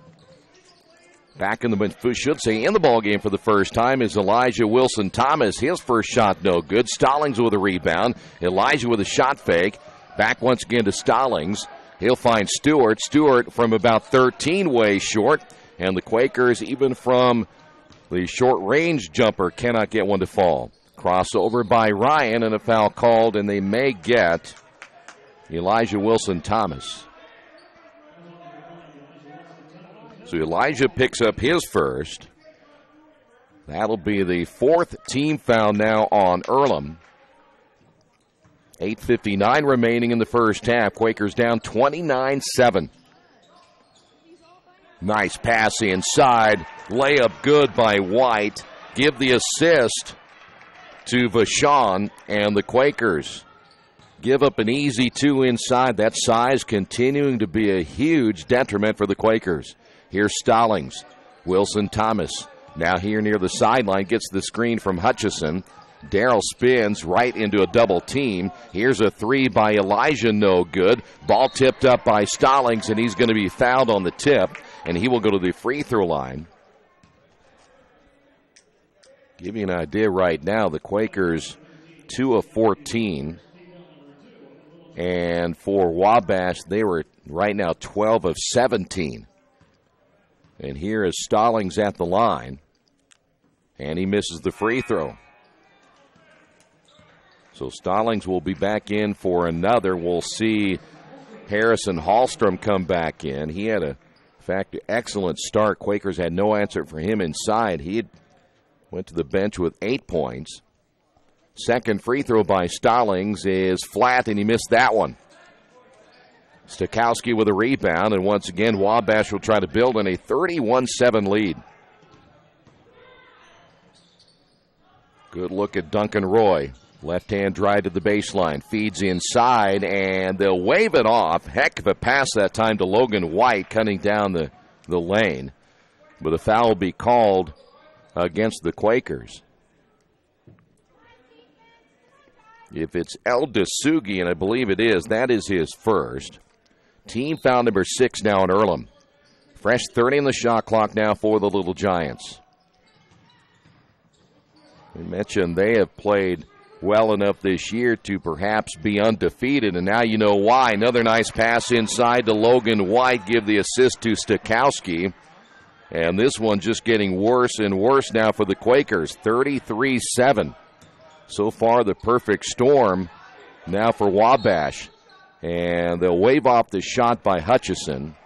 Speaker 1: Back in the ballgame for the first time is Elijah Wilson-Thomas. His first shot no good. Stallings with a rebound. Elijah with a shot fake. Back once again to Stallings. He'll find Stewart. Stewart from about 13 way short. And the Quakers, even from the short-range jumper, cannot get one to fall. Crossover by Ryan and a foul called, and they may get Elijah Wilson-Thomas. So Elijah picks up his first. That'll be the 4th team foul now on Earlham. 8:59 remaining in the first half. Quakers down 29-7. Nice pass inside. Layup good by White. Give the assist to Vachon, and the Quakers give up an easy 2 inside. That size continuing to be a huge detriment for the Quakers. Here's Stallings. Wilson-Thomas now here near the sideline, gets the screen from Hutchison. Darrell spins right into a double team. Here's a three by Elijah, no good. Ball tipped up by Stallings, and he's going to be fouled on the tip, and he will go to the free throw line. Give you an idea right now, the Quakers 2 of 14. And for Wabash, they were right now 12 of 17. And here is Stallings at the line. And he misses the free throw. So Stallings will be back in for another. We'll see Harrison Hallstrom come back in. He had in fact, excellent start. Quakers had no answer for him inside. He went to the bench with 8 points. Second free throw by Stallings is flat, and he missed that one. Stakowski with a rebound, and once again, Wabash will try to build in a 31-7 lead. Good look at Duncan Roy. Left-hand drive to the baseline. Feeds inside, and they'll wave it off. Heck of a pass that time to Logan White, cutting down the lane. But a foul will be called against the Quakers. If it's Eldasugi, and I believe it is, that is his first. Team foul number 6 now in Earlham. Fresh 30 on the shot clock now for the Little Giants. We mentioned they have played well enough this year to perhaps be undefeated, and now you know why. Another nice pass inside to Logan White, give the assist to Stokowski. And this one just getting worse and worse now for the Quakers, 33-7. So far, the perfect storm now for Wabash. And they'll wave off the shot by Hutchison.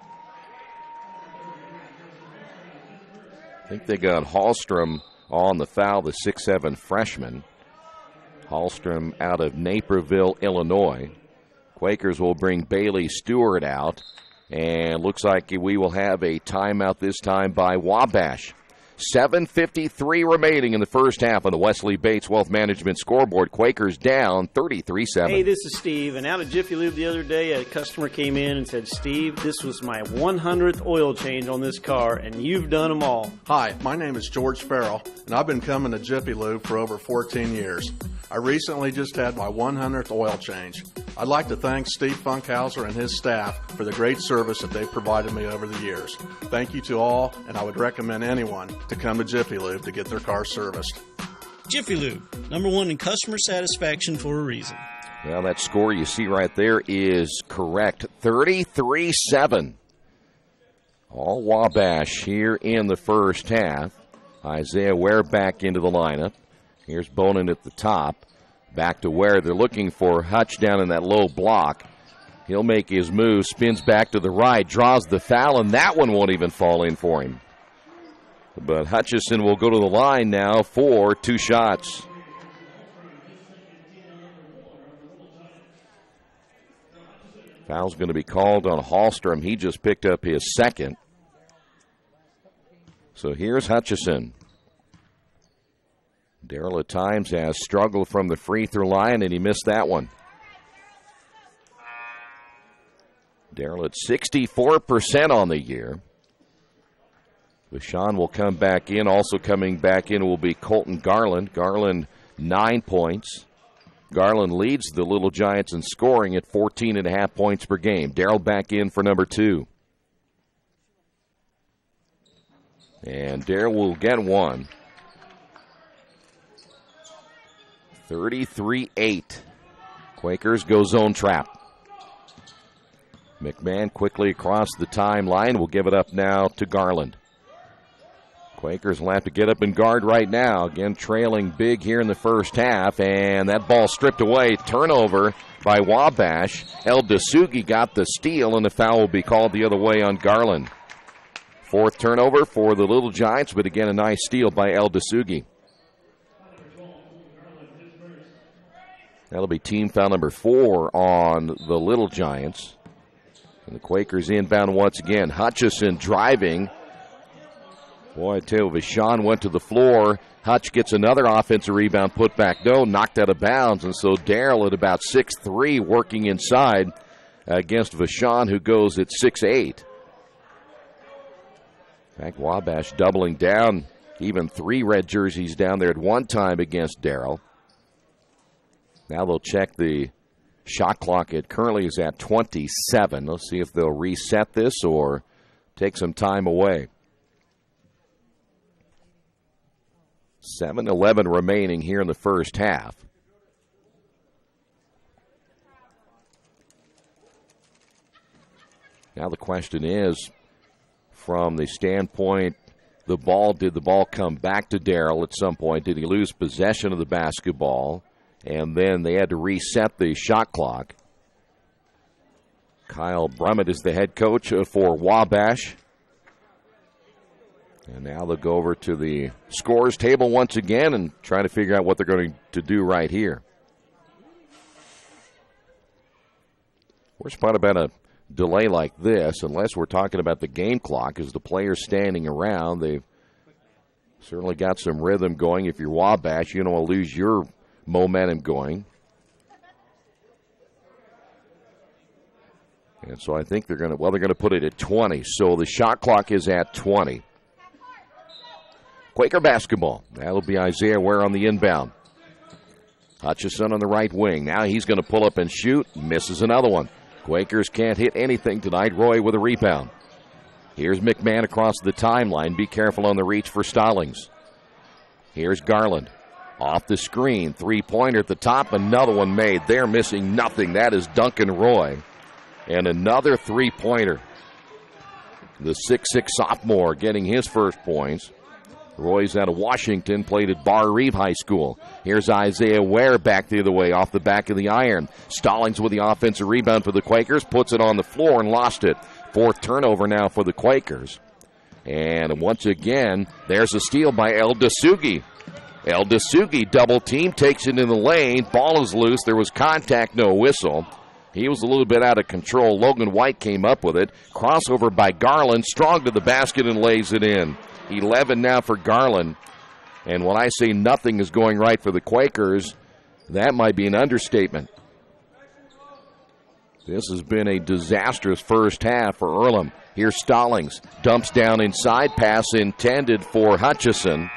Speaker 1: I think they got Hallstrom on the foul, the 6'7" freshman. Hallstrom out of Naperville, Illinois. Quakers will bring Bailey Stewart out. And looks like we will have a timeout this time by Wabash. 7:53 remaining in the first half on the Wesley Bates Wealth Management scoreboard. Quakers down 33-7.
Speaker 15: Hey, this is Steve. And out of Jiffy Lube the other day, a customer came in and said, Steve, this was my 100th oil change on this car, and you've done them all.
Speaker 16: Hi, my name is George Farrell, and I've been coming to Jiffy Lube for over 14 years. I recently just had my 100th oil change. I'd like to thank Steve Funkhauser and his staff for the great service that they've provided me over the years. Thank you to all, and I would recommend anyone to come to Jiffy Lube to get their car serviced.
Speaker 17: Jiffy Lube, #1 in customer satisfaction for a reason.
Speaker 1: Well, that score you see right there is correct. 33-7. All Wabash here in the first half. Isaiah Ware back into the lineup. Here's Bonin at the top. Back to Ware. They're looking for Hutch down in that low block. He'll make his move, spins back to the right, draws the foul, and that one won't even fall in for him. But Hutchison will go to the line now for 2 shots. Foul's going to be called on Hallstrom. He just picked up his second. So here's Hutchison. Darrell at times has struggled from the free throw line, and he missed that one. Darrell at 64% on the year. Vashon will come back in. Also coming back in will be Colton Garland. Garland, 9 points. Garland leads the Little Giants in scoring at 14.5 points per game. Darrell back in for number 2. And Darrell will get one. 33-8. Quakers go zone trap. McMahon quickly across the timeline. Will give it up now to Garland. Quakers will have to get up and guard right now. Again, trailing big here in the first half. And that ball stripped away. Turnover by Wabash. El Dasugi got the steal, and the foul will be called the other way on Garland. 4th turnover for the Little Giants, but again, a nice steal by El Dasugi. That'll be team foul number 4 on the Little Giants. And the Quakers inbound once again. Hutchison driving. Boy, I tell you, Vashon went to the floor. Hutch gets another offensive rebound, put back, no, knocked out of bounds. And so Darrell at about 6'3", working inside against Vashon, who goes at 6'8". In fact, Wabash doubling down, even 3 red jerseys down there at one time against Darrell. Now they'll check the shot clock. It currently is at 27. Let's see if they'll reset this or take some time away. 7:11 remaining here in the first half. Now the question is, from the standpoint, did the ball come back to Darrell at some point? Did he lose possession of the basketball? And then they had to reset the shot clock. Kyle Brummett is the head coach for Wabash. And now they'll go over to the scores table once again and try to figure out what they're going to do right here. Worst part about a delay like this, unless we're talking about the game clock, is the players standing around. They've certainly got some rhythm going. If you're Wabash, you don't want to lose your momentum going. And so I think they're going to put it at 20. So the shot clock is at 20. Quaker basketball. That'll be Isaiah Ware on the inbound. Hutchison on the right wing. Now he's going to pull up and shoot. Misses another one. Quakers can't hit anything tonight. Roy with a rebound. Here's McMahon across the timeline. Be careful on the reach for Stallings. Here's Garland. Off the screen, three-pointer at the top, another one made. They're missing nothing. That is Duncan Roy. And another three-pointer. The 6'6 sophomore getting his first points. Roy's out of Washington, played at Bar Reeve High School. Here's Isaiah Ware back the other way off the back of the iron. Stallings with the offensive rebound for the Quakers, puts it on the floor and lost it. Fourth turnover now for the Quakers. And once again, there's a steal by El Dasugi. El Dasugi double team, takes it in the lane. Ball is loose. There was contact, no whistle. He was a little bit out of control. Logan White came up with it. Crossover by Garland, strong to the basket and lays it in. 11 now for Garland. And when I say nothing is going right for the Quakers, that might be an understatement. This has been a disastrous first half for Earlham. Here's Stallings. Dumps down inside. Pass intended for Hutchison.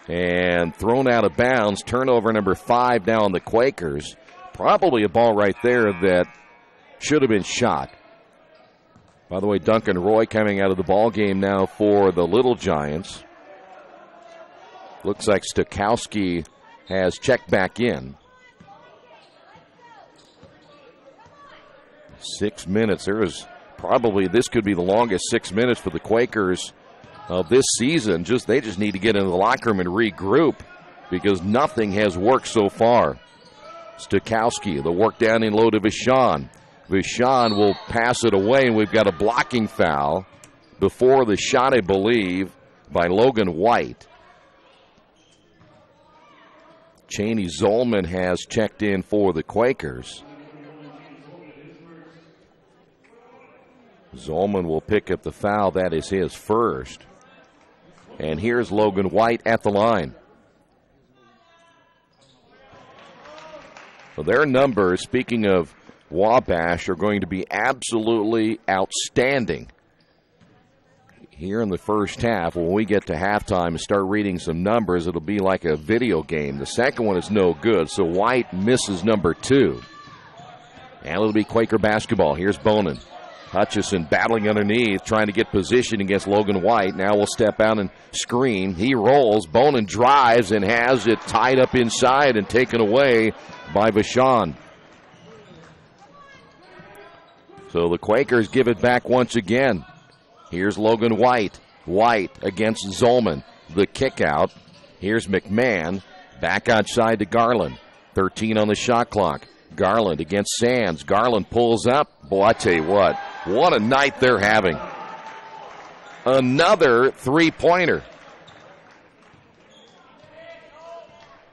Speaker 1: And thrown out of bounds. Turnover number 5 now on the Quakers. Probably a ball right there that should have been shot. By the way, Duncan Roy coming out of the ball game now for the Little Giants. Looks like Stokowski has checked back in. 6 minutes. This could be the longest 6 minutes for the Quakers of this season. They just need to get into the locker room and regroup because nothing has worked so far. Stokowski, the work down in low to Vachon. Vachon will pass it away, and we've got a blocking foul before the shot, I believe, by Logan White. Cheney Zolman has checked in for the Quakers. Zolman will pick up the foul. That is his first. And here's Logan White at the line. So their numbers, speaking of Wabash, are going to be absolutely outstanding here in the first half. When we get to halftime and start reading some numbers, it'll be like a video game. The second one is no good, so White misses number 2. And it'll be Quaker basketball. Here's Bonin. Hutchison battling underneath, trying to get position against Logan White. Now will step out and screen. He rolls. Bonin drives and has it tied up inside and taken away by Vachon. So the Quakers give it back once again. Here's Logan White. White against Zolman. The kick out. Here's McMahon. Back outside to Garland. 13 on the shot clock. Garland against Sands. Garland pulls up. Boy, I tell you what a night they're having. Another three-pointer.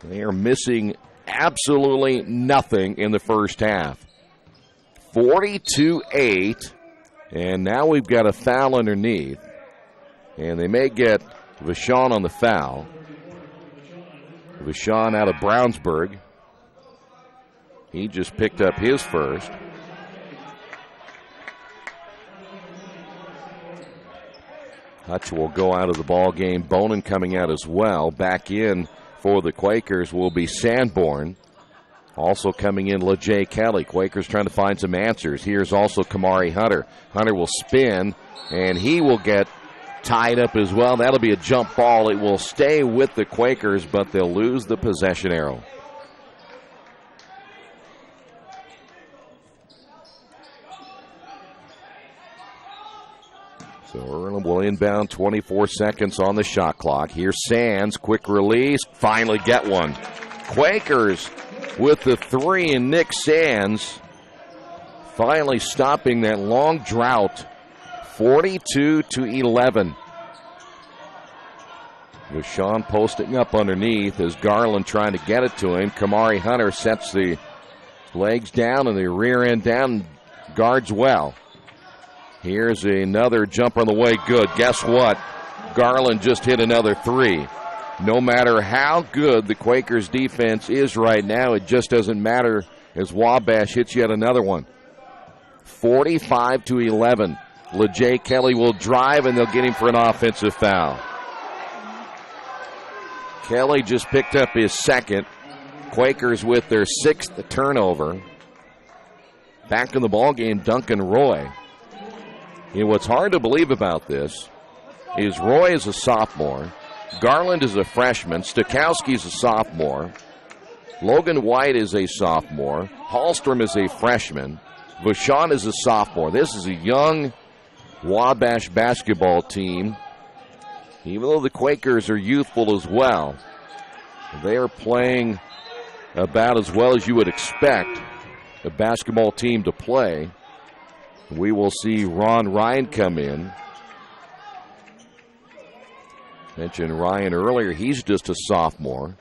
Speaker 1: They are missing absolutely nothing in the first half. 42-8, and now we've got a foul underneath. And they may get Vachon on the foul. Vachon out of Brownsburg. He just picked up his first. Hutch will go out of the ball game. Bonin coming out as well. Back in for the Quakers will be Sanborn. Also coming in, LeJay Kelly. Quakers trying to find some answers. Here's also Kamari Hunter. Hunter will spin, and he will get tied up as well. That'll be a jump ball. It will stay with the Quakers, but they'll lose the possession arrow. So Earlham will inbound, 24 seconds on the shot clock. Here's Sands, quick release, finally get one. Quakers with the 3, and Nick Sands finally stopping that long drought, 42-11. Vachon posting up underneath as Garland trying to get it to him. Kamari Hunter sets the legs down and the rear end down, guards well. Here's another jumper on the way. Good. Guess what? Garland just hit another 3. No matter how good the Quakers' defense is right now, it just doesn't matter as Wabash hits yet another one. 45-11. LeJay Kelly will drive, and they'll get him for an offensive foul. Kelly just picked up his second. Quakers with their 6th turnover. Back in the ballgame, Duncan Roy. You know, what's hard to believe about this is Roy is a sophomore. Garland is a freshman. Stokowski is a sophomore. Logan White is a sophomore. Hallstrom is a freshman. Vachon is a sophomore. This is a young Wabash basketball team. Even though the Quakers are youthful as well, they are playing about as well as you would expect a basketball team to play. We will see Ron Ryan come in. Mentioned Ryan earlier. He's just a sophomore.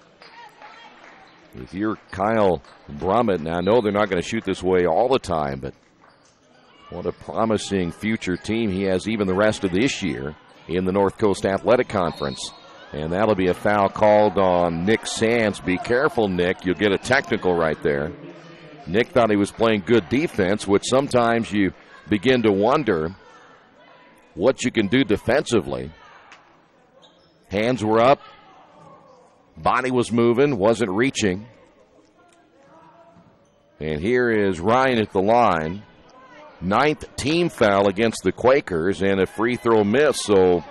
Speaker 1: If you're Kyle Brummett, now I know they're not going to shoot this way all the time, but what a promising future team he has even the rest of this year in the North Coast Athletic Conference. And that'll be a foul called on Nick Sands. Be careful, Nick. You'll get a technical right there. Nick thought he was playing good defense, which sometimes you begin to wonder what you can do defensively. Hands were up. Body was moving, wasn't reaching. And here is Ryan at the line. 9th team foul against the Quakers and a free throw miss. So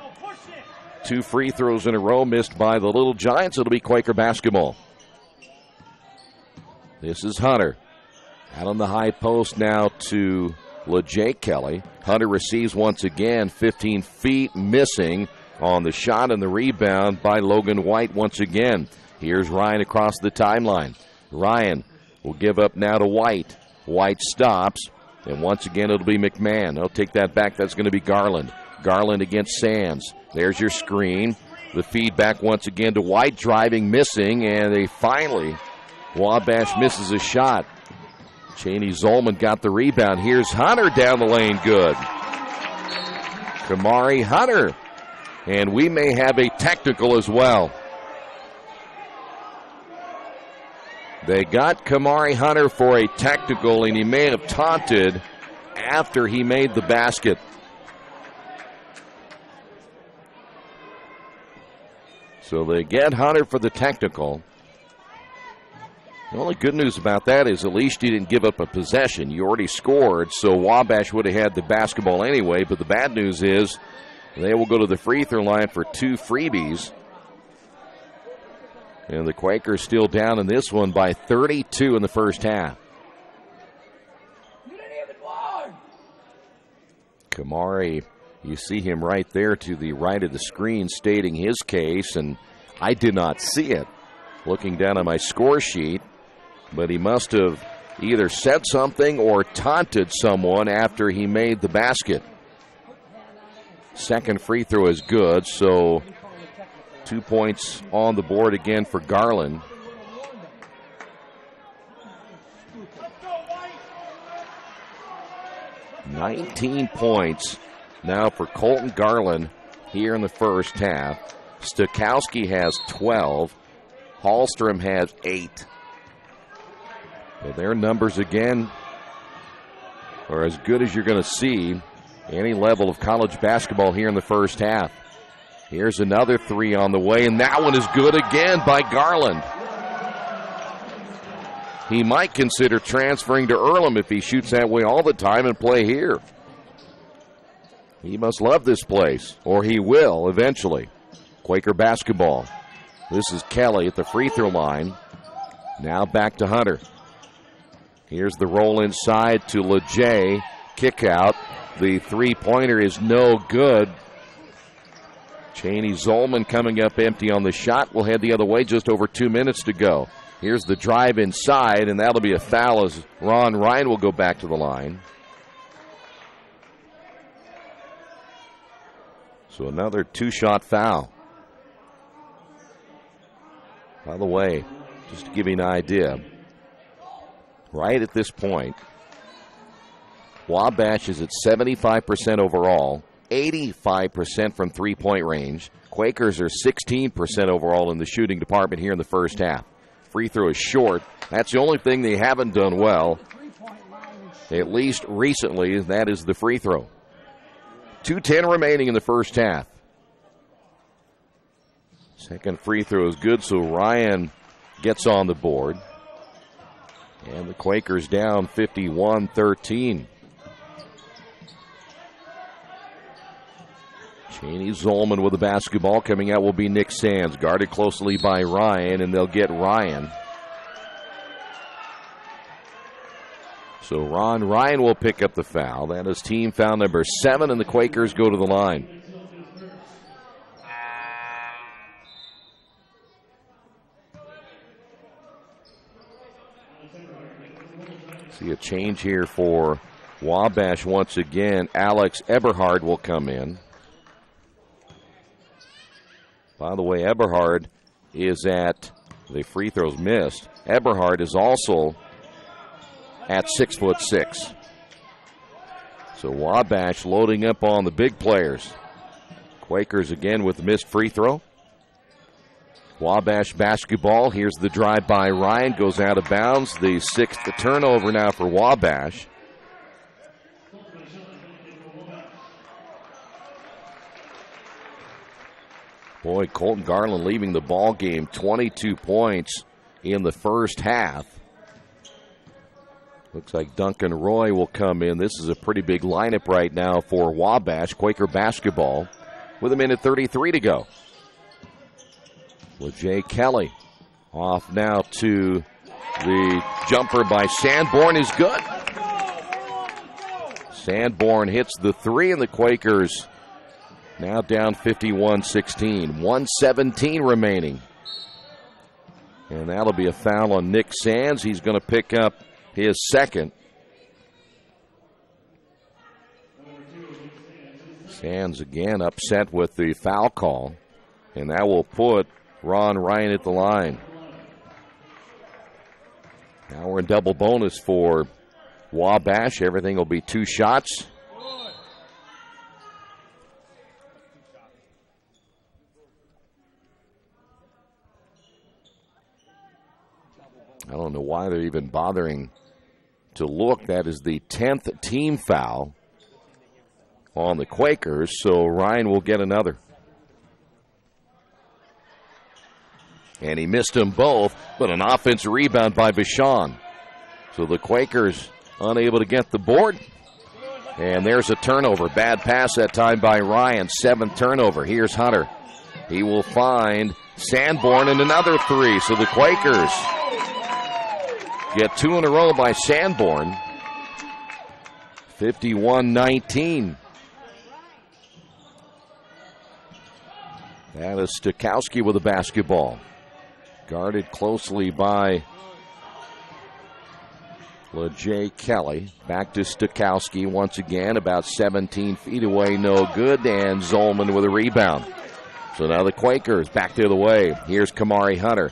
Speaker 1: 2 free throws in a row missed by the Little Giants. It'll be Quaker basketball. This is Hunter. Out on the high post now to LeJay Kelly. Hunter receives once again, 15 feet missing on the shot and the rebound by Logan White once again. Here's Ryan across the timeline. Ryan will give up now to White. White stops, and once again it'll be McMahon. He'll take that back. That's going to be Garland. Garland against Sands. There's your screen. The feedback once again to White, driving, missing, and they finally, Wabash misses a shot. Cheney Zolman got the rebound. Here's Hunter down the lane, good. Kamari Hunter. And we may have a technical as well. They got Kamari Hunter for a technical, and he may have taunted after he made the basket. So they get Hunter for the technical. The only good news about that is at least you didn't give up a possession. You already scored, so Wabash would have had the basketball anyway. But the bad news is they will go to the free throw line for 2 freebies. And the Quakers still down in this one by 32 in the first half. Kamari, you see him right there to the right of the screen stating his case, and I did not see it looking down at my score sheet, but he must have either said something or taunted someone after he made the basket. Second free throw is good, so 2 points on the board again for Garland. $19 points now for Colton Garland here in the first half. Stokowski has 12. Hallstrom has 8. So their numbers again are as good as you're going to see any level of college basketball here in the first half. Here's another 3 on the way, and that one is good again by Garland. He might consider transferring to Earlham if he shoots that way all the time and play here. He must love this place, or he will eventually. Quaker basketball. This is Kelly at the free throw line. Now back to Hunter. Here's the roll inside to LeJay. Kick out. The three-pointer is no good. Cheney Zolman coming up empty on the shot. Will head the other way, just over 2 minutes to go. Here's the drive inside, and that'll be a foul as Ron Ryan will go back to the line. So another 2-shot foul. By the way, just to give you an idea, right at this point, Wabash is at 75% overall, 85% from three-point range. Quakers are 16% overall in the shooting department here in the first half. Free throw is short. That's the only thing they haven't done well, at least recently, that is the free throw. 2:10 remaining in the first half. Second free throw is good, so Ryan gets on the board. And the Quakers down 51-13. Cheney Zolman with the basketball. Coming out will be Nick Sands, guarded closely by Ryan, and they'll get Ryan. So Ryan will pick up the foul. That is team foul number 7, and the Quakers go to the line. See a change here for Wabash once again. Alex Eberhard will come in. By the way, Eberhard is at the free throws missed. Eberhard is also at 6'6". So Wabash loading up on the big players. Quakers again with the missed free throw. Wabash basketball. Here's the drive by Ryan. Goes out of bounds. The 6th turnover now for Wabash. Boy, Colton Garland leaving the ball game. 22 points in the first half. Looks like Duncan Roy will come in. This is a pretty big lineup right now for Wabash. Quaker basketball with 1:33 to go. With Jay Kelly off now to the jumper by Sanborn is good. Sanborn hits the 3, and the Quakers now down 51-16. 1:17 remaining. And that'll be a foul on Nick Sands. He's going to pick up his second. Sands again upset with the foul call, and that will put Ron Ryan at the line. Now we're in double bonus for Wabash. Everything will be 2 shots. I don't know why they're even bothering to look. That is the 10th team foul on the Quakers, so Ryan will get another. And he missed them both, but an offensive rebound by Vachon. So the Quakers unable to get the board. And there's a turnover. Bad pass that time by Ryan. 7th turnover. Here's Hunter. He will find Sanborn and another 3. So the Quakers get 2 in a row by Sanborn. 51-19. That is Stokowski with the basketball. Guarded closely by LeJay Kelly. Back to Stokowski once again, about 17 feet away, no good. And Zolman with a rebound. So now the Quakers back the other way. Here's Kamari Hunter.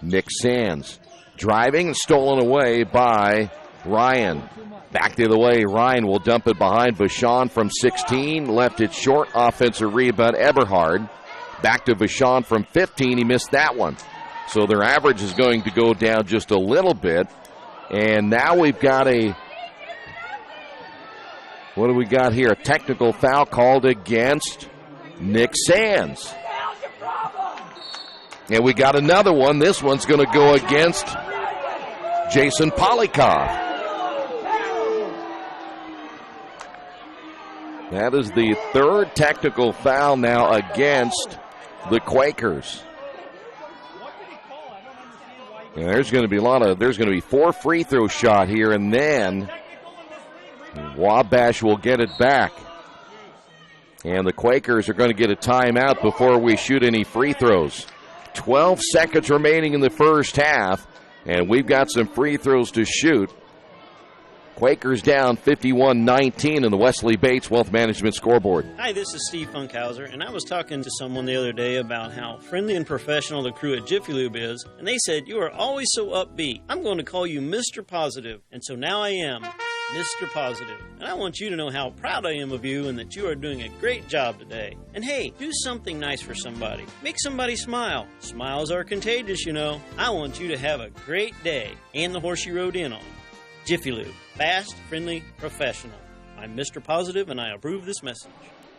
Speaker 1: Nick Sands driving and stolen away by Ryan. Back the other way, Ryan will dump it behind Vachon from 16. Left it short, offensive rebound, Eberhard. Back to Vachon from 15, he missed that one. So their average is going to go down just a little bit. And now we've got what do we got here? A technical foul called against Nick Sands. And we got another one. This one's going to go against Jason Polikoff. That is the 3rd technical foul now against the Quakers. And there's going to be 4 free throw shot here, and then Wabash will get it back. And the Quakers are going to get a timeout before we shoot any free throws. 12 seconds remaining in the first half, and we've got some free throws to shoot. Quakers down 51-19 in the Wesley Bates Wealth Management scoreboard.
Speaker 15: Hi, this is Steve Funkhauser, and I was talking to someone the other day about how friendly and professional the crew at Jiffy Lube is, and they said, "You are always so upbeat. I'm going to call you Mr. Positive." And so now I am Mr. Positive. And I want you to know how proud I am of you and that you are doing a great job today. And hey, do something nice for somebody. Make somebody smile. Smiles are contagious, you know. I want you to have a great day and the horse you rode in on. Jiffy Lube. Fast, friendly, professional. I'm Mr. Positive, and I approve this message.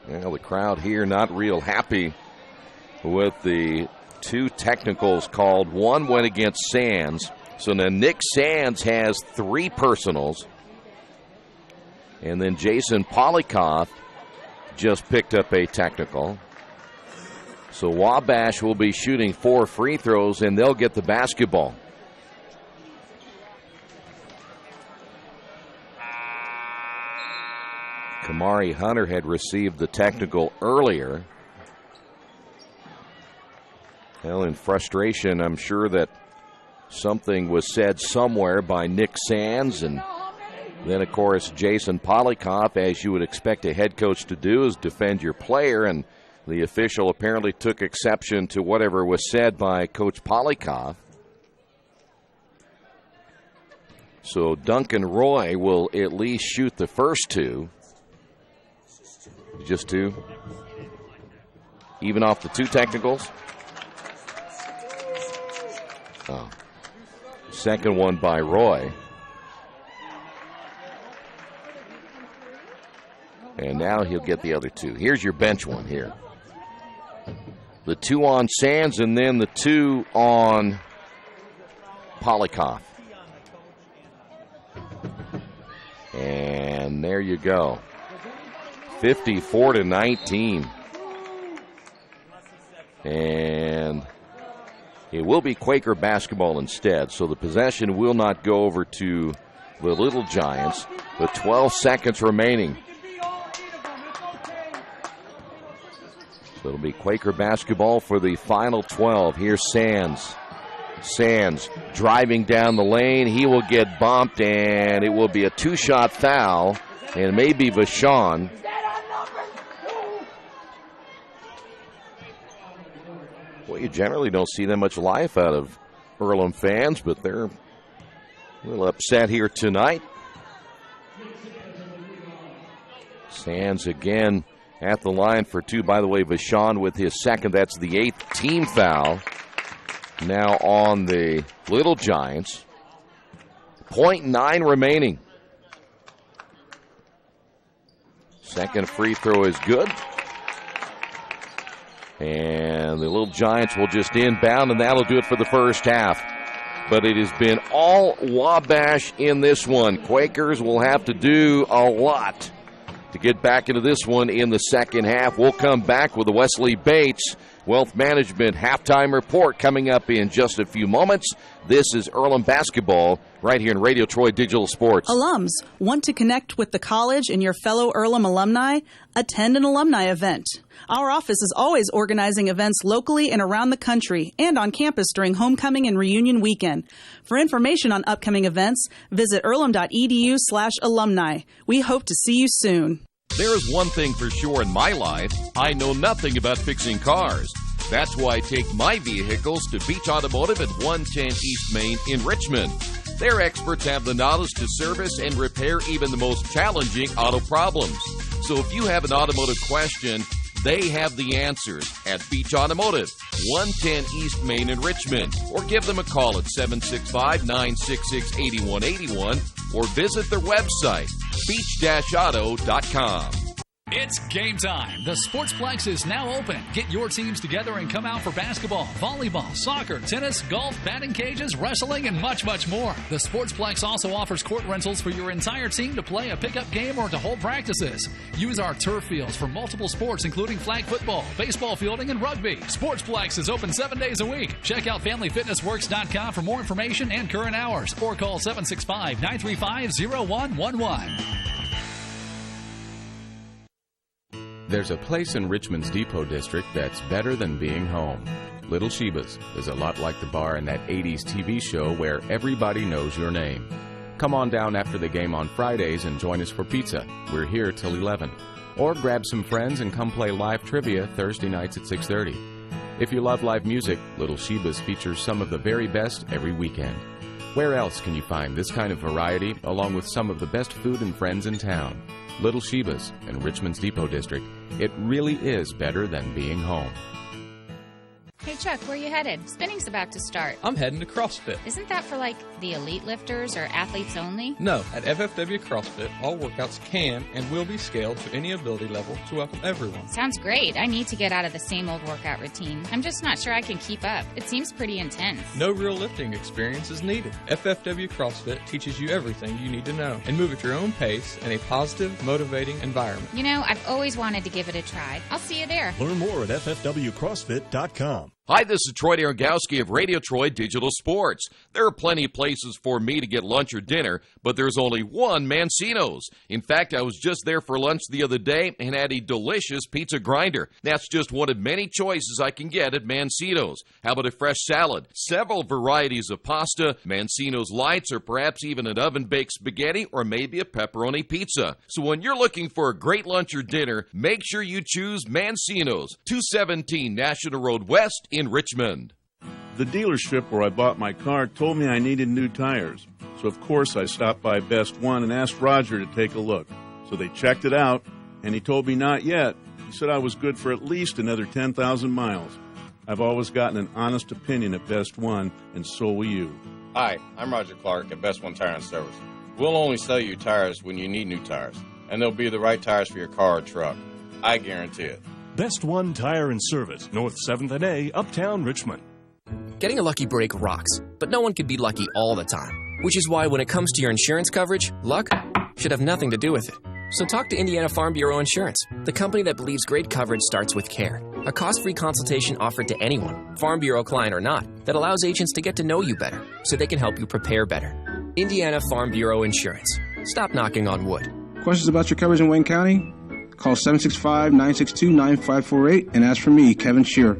Speaker 1: Well, the crowd here not real happy with the 2 technicals called. One went against Sands. So now Nick Sands has 3 personals. And then Jason Polikoff just picked up a technical. So Wabash will be shooting 4 free throws, and they'll get the basketball. Kamari Hunter had received the technical earlier. Well, in frustration, I'm sure that something was said somewhere by Nick Sands, and then, of course, Jason Polikoff, as you would expect a head coach to do, is defend your player, and the official apparently took exception to whatever was said by Coach Polikoff. So Duncan Roy will at least shoot the first 2. Just 2. Even off the 2 technicals. Oh. Second one by Roy. And now he'll get the other 2. Here's your bench one here. The 2 on Sands, and then the 2 on Polikoff. And there you go. 54-19. And it will be Quaker basketball instead, so the possession will not go over to the Little Giants, with 12 seconds remaining. So it'll be Quaker basketball for the final 12. Here's Sands. Sands driving down the lane. He will get bumped, and it will be a 2-shot foul, and maybe Vachon. Well, you generally don't see that much life out of Earlham fans, but they're a little upset here tonight. Sands again at the line for 2. By the way, Vachon with his second. That's the 8th team foul. Now on the Little Giants. 0.9 remaining. Second free throw is good. And the Little Giants will just inbound, and that'll do it for the first half. But it has been all Wabash in this one. Quakers will have to do a lot to get back into this one in the second half. We'll come back with the Wesley Bates Wealth Management halftime report coming up in just a few moments. This is Earlham basketball right here in Radio Troy Digital Sports.
Speaker 18: Alums, want to connect with the college and your fellow Earlham alumni? Attend an alumni event. Our office is always organizing events locally and around the country and on campus during homecoming and reunion weekend. For information on upcoming events, visit earlham.edu/alumni. We hope to see you soon.
Speaker 7: There is one thing for sure in my life. I know nothing about fixing cars. That's why I take my vehicles to Beach Automotive at 110 East Main in Richmond. Their experts have the knowledge to service and repair even the most challenging auto problems. So if you have an automotive question, they have the answers at Beach Automotive, 110 East Main in Richmond. Or give them a call at 765-966-8181 or visit their website, beach-auto.com.
Speaker 19: It's game time. The Sportsplex is now open. Get your teams together and come out for basketball, volleyball, soccer, tennis, golf, batting cages, wrestling, and much, much more. The Sportsplex also offers court rentals for your entire team to play a pickup game or to hold practices. Use our turf fields for multiple sports, including flag football, baseball fielding, and rugby. Sportsplex is open 7 days a week. Check out FamilyFitnessWorks.com for more information and current hours, or call 765-935-0111.
Speaker 9: There's a place in Richmond's Depot District that's better than being home. Little Sheba's is a lot like the bar in that 80s TV show where everybody knows your name. Come on down after the game on Fridays and join us for pizza. We're here till 11. Or grab some friends and come play live trivia Thursday nights at 6:30. If you love live music, Little Sheba's features some of the very best every weekend. Where else can you find this kind of variety along with some of the best food and friends in town? Little Sheba's in Richmond's Depot District. It really is better than being home.
Speaker 20: Hey, Chuck, where you headed? Spinning's about to start.
Speaker 21: I'm heading to CrossFit.
Speaker 20: Isn't that for, like, the elite lifters or athletes only?
Speaker 21: No, at FFW CrossFit, all workouts can and will be scaled to any ability level to welcome everyone.
Speaker 20: Sounds great. I need to get out of the same old workout routine. I'm just not sure I can keep up. It seems pretty intense.
Speaker 21: No real lifting experience is needed. FFW CrossFit teaches you everything you need to know and move at your own pace in a positive, motivating environment.
Speaker 20: You know, I've always wanted to give it a try. I'll see you there.
Speaker 14: Learn more at ffwcrossfit.com.
Speaker 7: Hi, this is Troy Darengowski of Radio Troy Digital Sports. There are plenty of places for me to get lunch or dinner, but there's only one Mancino's. In fact, I was just there for lunch the other day and had a delicious pizza grinder. That's just one of many choices I can get at Mancino's. How about a fresh salad? Several varieties of pasta, Mancino's Lights, or perhaps even an oven-baked spaghetti or maybe a pepperoni pizza. So when you're looking for a great lunch or dinner, make sure you choose Mancino's, 217 National Road West in Richmond.
Speaker 12: The dealership where I bought my car told me I needed new tires. So, of course, I stopped by Best One and asked Roger to take a look. So they checked it out, and he told me not yet. He said I was good for at least another 10,000 miles. I've always gotten an honest opinion at Best One, and so will you.
Speaker 13: Hi, I'm Roger Clark at Best One Tire and Service. We'll only sell you tires when you need new tires, and they'll be the right tires for your car or truck. I guarantee it.
Speaker 14: Best One Tire and Service, North 7th and A, Uptown Richmond.
Speaker 11: Getting a lucky break rocks, but no one can be lucky all the time. Which is why when it comes to your insurance coverage, luck should have nothing to do with it. So talk to Indiana Farm Bureau Insurance, the company that believes great coverage starts with care. A cost-free consultation offered to anyone, Farm Bureau client or not, that allows agents to get to know you better so they can help you prepare better. Indiana Farm Bureau Insurance. Stop knocking on wood.
Speaker 3: Questions about your coverage in Wayne County? Call 765-962-9548 and ask for me, Kevin Shearer.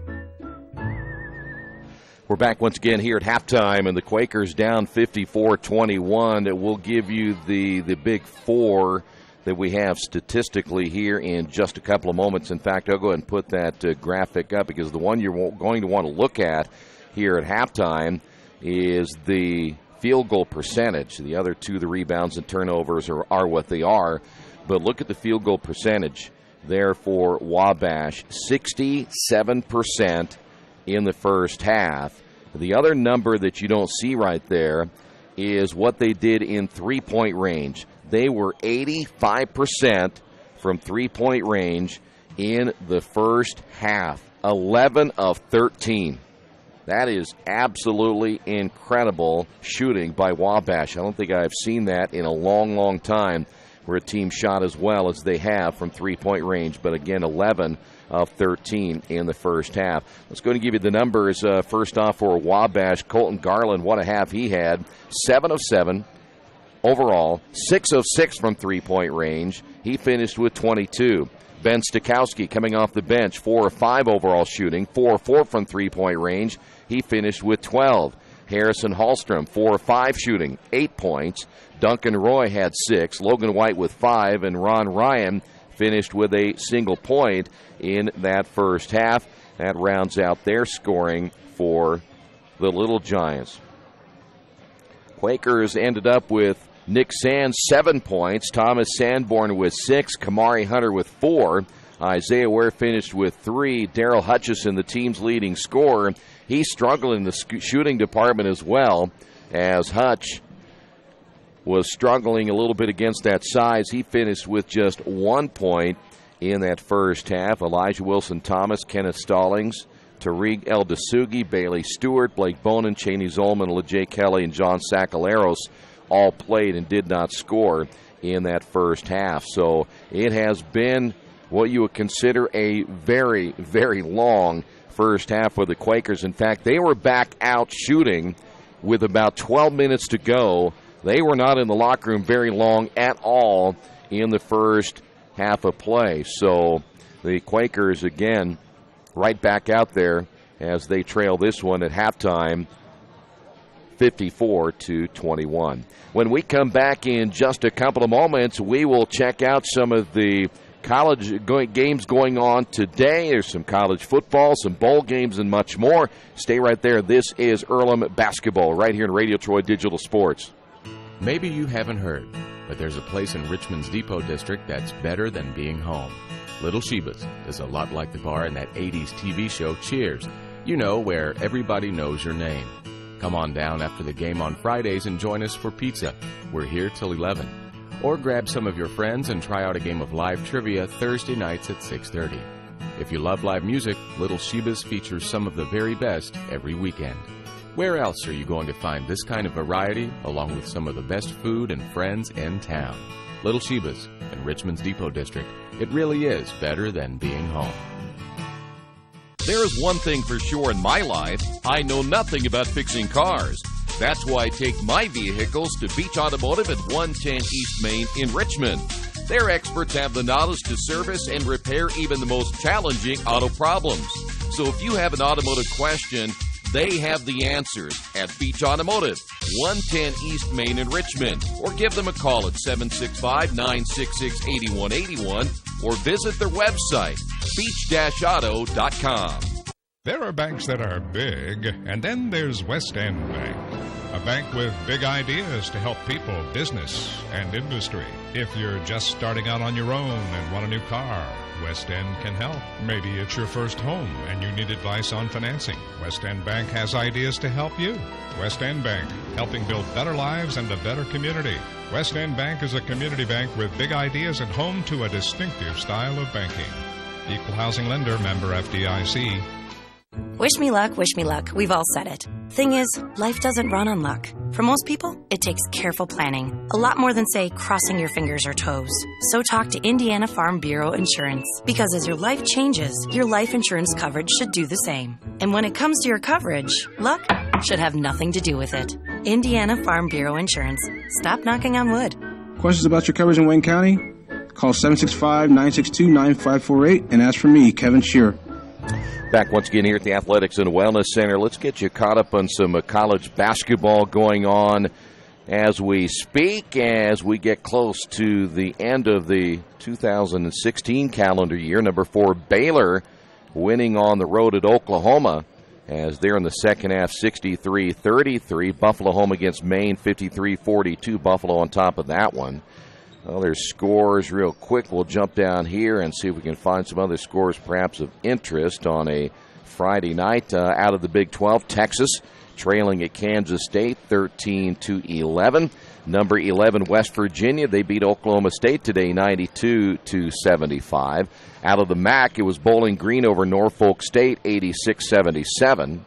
Speaker 1: We're back once again here at halftime, and the Quakers down 54-21. We'll give you the big four that we have statistically here in just a couple of moments. In fact, I'll go ahead and put that graphic up because the one you're going to want to look at here at halftime is the field goal percentage. The other two, the rebounds and turnovers, are what they are. But look at the field goal percentage there for Wabash, 67% in the first half. The other number that you don't see right there is what they did in three-point range. They were 85% from three-point range in the first half, 11 of 13. That is absolutely incredible shooting by Wabash. I don't think I've seen that in a long, long time, where a team shot as well as they have from three-point range. But again, 11 of 13 in the first half. Let's go and give you the numbers. First off for Wabash, Colton Garland, what a half he had. 7 of 7 overall, 6 of 6 from three-point range. He finished with 22. Ben Stikowski coming off the bench, 4 of 5 overall shooting, 4 of 4 from three-point range. He finished with 12. Harrison Hallstrom, 4 of 5 shooting, 8 points. Duncan Roy had 6, Logan White with 5, and Ron Ryan finished with a single point in that first half. That rounds out their scoring for the Little Giants. Quakers ended up with Nick Sands, 7 points, Thomas Sanborn with 6, Kamari Hunter with 4, Isaiah Ware finished with 3, Daryl Hutchison, the team's leading scorer. He struggled in the shooting department as well, as Hutch was struggling a little bit against that size. He finished with just 1 point in that first half. Elijah Wilson-Thomas, Kenneth Stallings, Tariq El-Dasugi, Bailey Stewart, Blake Bonin, Cheney Zolman, LeJay Kelly, and John Sakaleros all played and did not score in that first half. So it has been what you would consider a very, very long first half for the Quakers. In fact, they were back out shooting with about 12 minutes to go. They were not in the locker room very long at all in the first half of play. So the Quakers, again, right back out there as they trail this one at halftime, 54-21. When we come back in just a couple of moments, we will check out some of the college games going on today. There's some college football, some bowl games, and much more. Stay right there. This is Earlham basketball right here in Radio Troy Digital Sports.
Speaker 9: Maybe you haven't heard, but there's a place in Richmond's Depot District that's better than being home. Little Sheba's is a lot like the bar in that 80s TV show Cheers. You know, where everybody knows your name. Come on down after the game on Fridays and join us for pizza. We're here till 11. Or grab some of your friends and try out a game of live trivia Thursday nights at 6:30. If you love live music, Little Sheba's features some of the very best every weekend. Where else are you going to find this kind of variety, along with some of the best food and friends in town? Little Sheba's in Richmond's Depot District. It really is better than being home.
Speaker 7: There's one thing for sure in my life, I know nothing about fixing cars. That's why I take my vehicles to Beach Automotive at 110 East Main in Richmond. Their experts have the knowledge to service and repair even the most challenging auto problems. So if you have an automotive question, they have the answers at Beach Automotive, 110 East Main in Richmond. Or give them a call at 765-966-8181 or visit their website, beach-auto.com.
Speaker 4: There are banks that are big, and then there's West End Bank, a bank with big ideas to help people, business, and industry. If you're just starting out on your own and want a new car, West End can help. Maybe it's your first home and you need advice on financing. West End Bank has ideas to help you. West End Bank, helping build better lives and a better community. West End Bank is a community bank with big ideas and home to a distinctive style of banking. Equal housing lender, member FDIC.
Speaker 2: Wish me luck, wish me luck. We've all said it. Thing is, life doesn't run on luck. For most people, it takes careful planning. A lot more than, say, crossing your fingers or toes. So talk to Indiana Farm Bureau Insurance. Because as your life changes, your life insurance coverage should do the same. And when it comes to your coverage, luck should have nothing to do with it. Indiana Farm Bureau Insurance. Stop knocking on wood.
Speaker 3: Questions about your coverage in Wayne County? Call 765-962-9548 and ask for me, Kevin Shearer.
Speaker 1: Back once again here at the Athletics and Wellness Center. Let's get you caught up on some college basketball going on as we speak, as we get close to the end of the 2016 calendar year. Number 4, Baylor, winning on the road at Oklahoma, as they're in the second half, 63-33. Buffalo home against Maine, 53-42. Buffalo on top of that one. Well, there's scores real quick. We'll jump down here and see if we can find some other scores perhaps of interest on a Friday night. Out of the Big 12, Texas trailing at Kansas State 13-11. Number 11, West Virginia, they beat Oklahoma State today 92-75. Out of the MAC, it was Bowling Green over Norfolk State 86-77.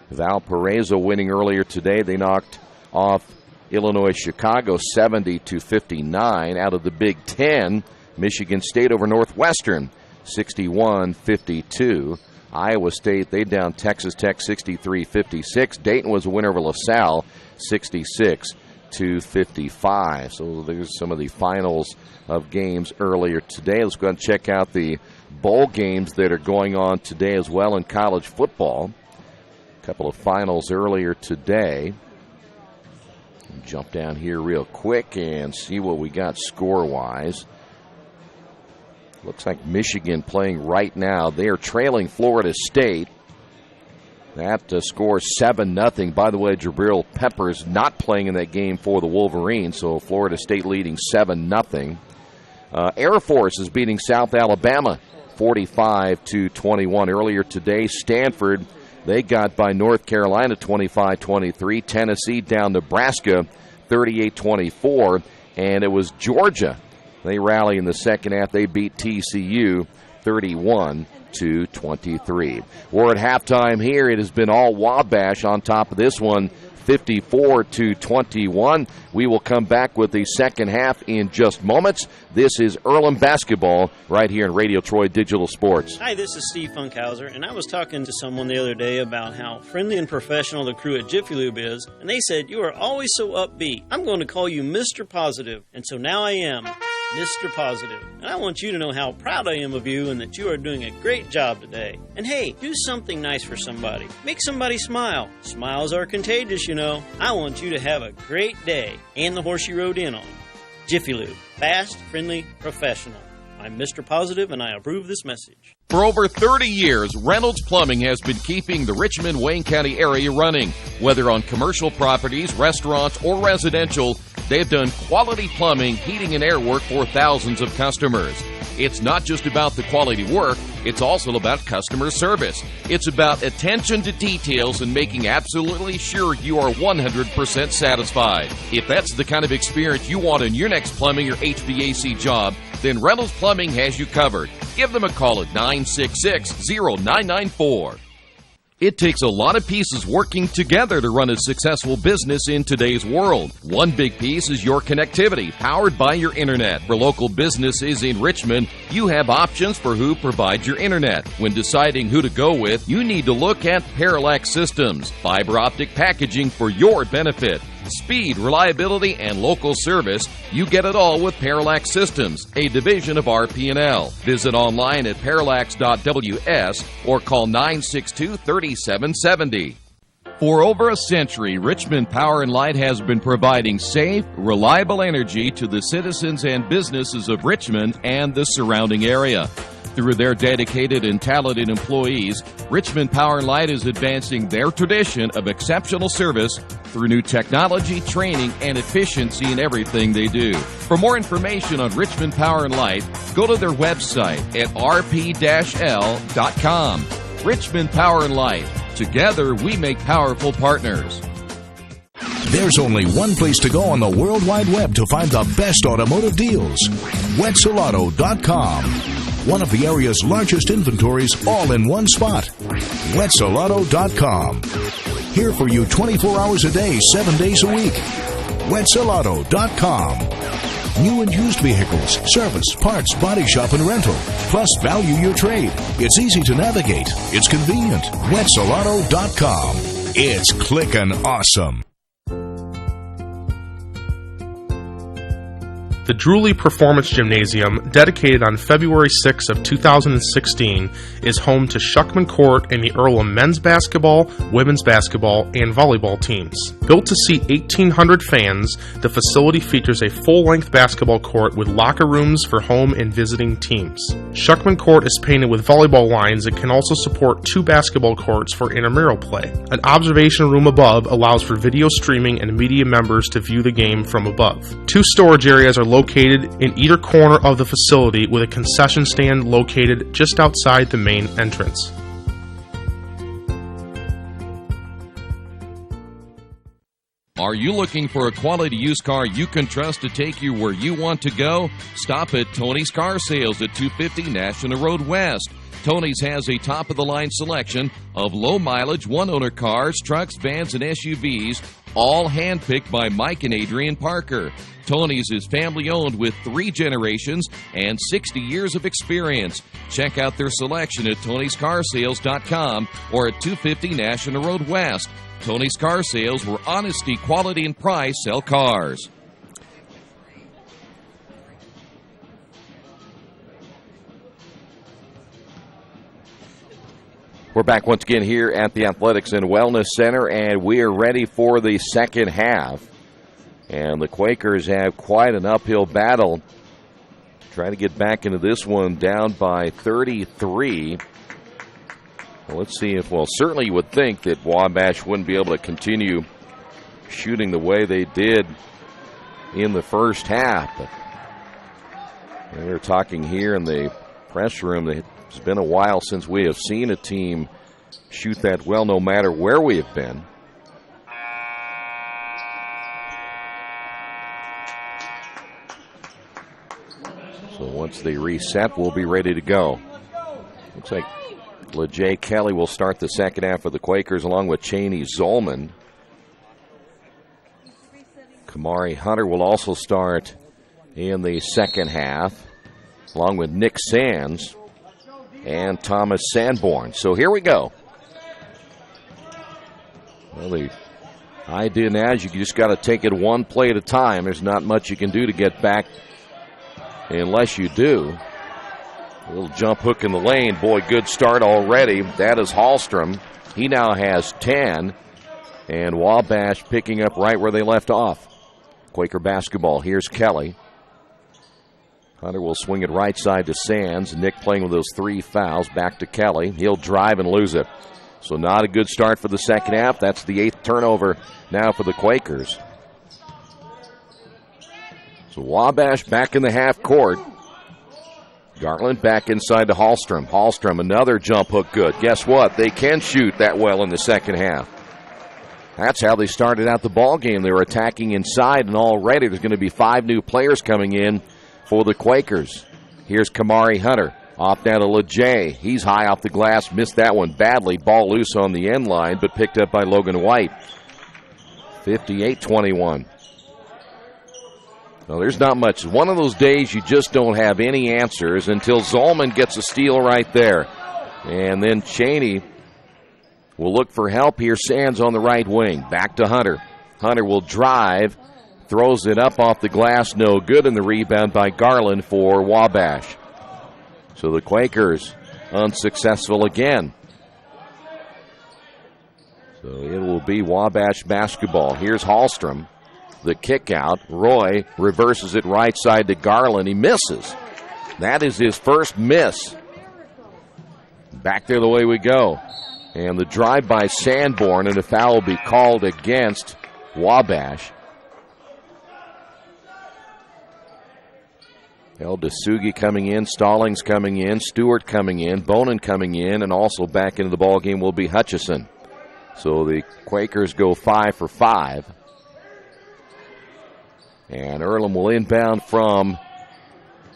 Speaker 1: Valparaiso winning earlier today. They knocked off Illinois Chicago 70-59. Out of the Big 10, Michigan State over Northwestern 61-52. Iowa State, they down Texas Tech 63-56. Dayton was a winner over LaSalle 66-55. So there's some of the finals of games earlier today. Let's go ahead and check out the bowl games that are going on today as well in college football. A couple of finals earlier today. Jump down here real quick and see what we got score-wise. Looks like Michigan playing right now. They are trailing Florida State. That score 7-0. By the way, Jabril Peppers not playing in that game for the Wolverines, so Florida State leading 7-0. Air Force is beating South Alabama 45-21. Earlier today, Stanford, they got by North Carolina 25-23. Tennessee down Nebraska 38-24. And it was Georgia. They rally in the second half. They beat TCU 31-23. We're at halftime here. It has been all Wabash on top of this one, 54-21. We will come back with the second half in just moments. This is Earlham basketball right here in Radio Troy Digital Sports.
Speaker 15: Hi, this is Steve Funkhauser, and I was talking to someone the other day about how friendly and professional the crew at Jiffy Lube is, and they said, "You are always so upbeat. I'm going to call you Mr. Positive," and so now I am Mr. Positive. And I want you to know how proud I am of you and that you are doing a great job today. And hey, do something nice for somebody. Make somebody smile. Smiles are contagious, you know. I want you to have a great day and the horse you rode in on. Jiffy Lube. Fast, friendly, professional. I'm Mr. Positive, and I approve this message.
Speaker 7: For over 30 years, Reynolds Plumbing has been keeping the Richmond-Wayne County area running. Whether on commercial properties, restaurants, or residential, they've done quality plumbing, heating, and air work for thousands of customers. It's not just about the quality work, It's also about customer service. It's about attention to details and making absolutely sure you are 100% satisfied. If that's the kind of experience you want in your next plumbing or HVAC job, then Reynolds Plumbing has you covered. Give them a call at 966-0994. It takes a lot of pieces working together to run a successful business in today's world. One big piece is your connectivity, powered by your internet. For local businesses in Richmond, you have options for who provides your internet. When deciding who to go with, you need to look at Parallax Systems, fiber optic packaging for your benefit. Speed, reliability, and local service, you get it all with Parallax Systems, a division of RP&L. Visit online at parallax.ws or call 962-3770. For over a century, Richmond Power & Light has been providing safe, reliable energy to the citizens and businesses of Richmond and the surrounding area. Through their dedicated and talented employees, Richmond Power & Light is advancing their tradition of exceptional service through new technology, training, and efficiency in everything they do. For more information on Richmond Power & Light, go to their website at rp-l.com. Richmond Power & Light. Together, we make powerful partners.
Speaker 10: There's only one place to go on the World Wide Web to find the best automotive deals. Wetzelauto.com. One of the area's largest inventories all in one spot. Wetzelauto.com. Here for you 24 hours a day, 7 days a week. Wetzelauto.com. New and used vehicles, service, parts, body shop, and rental. Plus, value your trade. It's easy to navigate. It's convenient. Wetzelauto.com. It's clickin' awesome.
Speaker 5: The Drewley Performance Gymnasium, dedicated on February 6 of 2016, is home to Shuckman Court and the Earlham men's basketball, women's basketball, and volleyball teams. Built to seat 1,800 fans, the facility features a full-length basketball court with locker rooms for home and visiting teams. Shuckman Court is painted with volleyball lines and can also support 2 basketball courts for intramural play. An observation room above allows for video streaming and media members to view the game from above. 2 storage areas are located in either corner of the facility, with a concession stand located just outside the main entrance.
Speaker 7: Are you looking for a quality used car you can trust to take you where you want to go? Stop at Tony's Car Sales at 250 National Road West. Tony's has a top-of-the-line selection of low-mileage, one-owner cars, trucks, vans, and SUVs, all hand-picked by Mike and Adrian Parker. Tony's is family-owned with 3 generations and 60 years of experience. Check out their selection at tonyscarsales.com or at 250 National Road West. Tony's Car Sales, where honesty, quality, and price sell cars.
Speaker 1: We're back once again here at the Athletics and Wellness Center, and we are ready for the second half. And the Quakers have quite an uphill battle trying to get back into this one, down by 33. Well, let's see if, well, certainly you would think that Wabash wouldn't be able to continue shooting the way they did in the first half. But they're talking here in the press room that it's been a while since we have seen a team shoot that well, no matter where we have been. So once they reset, we'll be ready to go. Looks like LeJay Kelly will start the second half of the Quakers along with Cheney Zolman. Kamari Hunter will also start in the second half along with Nick Sands and Thomas Sanborn. So here we go. Well, the idea now is you just got to take it one play at a time. There's not much you can do to get back unless you do. A little jump hook in the lane. Boy, good start already. That is Hallstrom. He now has 10. And Wabash picking up right where they left off. Quaker basketball. Here's Kelly. Hunter will swing it right side to Sands. Nick playing with those 3 fouls. Back to Kelly. He'll drive and lose it. So not a good start for the second half. That's the 8th turnover now for the Quakers. So Wabash back in the half court. Garland back inside to Hallstrom. Hallstrom, another jump hook good. Guess what? They can shoot that well in the second half. That's how they started out the ball game. They were attacking inside, and already there's going to be 5 new players coming in for the Quakers. Here's Kamari Hunter. Off down to LeJay. He's high off the glass. Missed that one badly. Ball loose on the end line, but picked up by Logan White. 58-21. No, there's not much. One of those days you just don't have any answers until Zolman gets a steal right there. And then Cheney will look for help here. Sands on the right wing. Back to Hunter. Hunter will drive. Throws it up off the glass. No good. And the rebound by Garland for Wabash. So the Quakers unsuccessful again. So it will be Wabash basketball. Here's Hallstrom. The kick out. Roy reverses it right side to Garland. He misses. That is his first miss. Back there the way we go. And the drive by Sanborn, and a foul will be called against Wabash. El Dasugi coming in, Stallings coming in, Stewart coming in, Bonin coming in, and also back into the ball game will be Hutchison. So the Quakers go 5 for 5. And Earlham will inbound from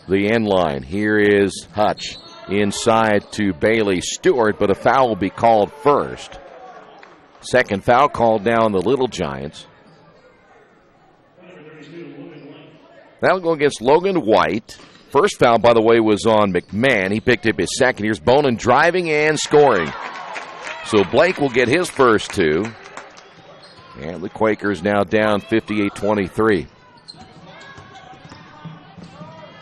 Speaker 1: the end line. Here is Hutch inside to Bailey Stewart, but a foul will be called first. Second foul called now on the Little Giants. That'll go against Logan White. First foul, by the way, was on McMahon. He picked up his second. Here's Bonin driving and scoring. So Blake will get his first 2. And the Quakers now down 58-23.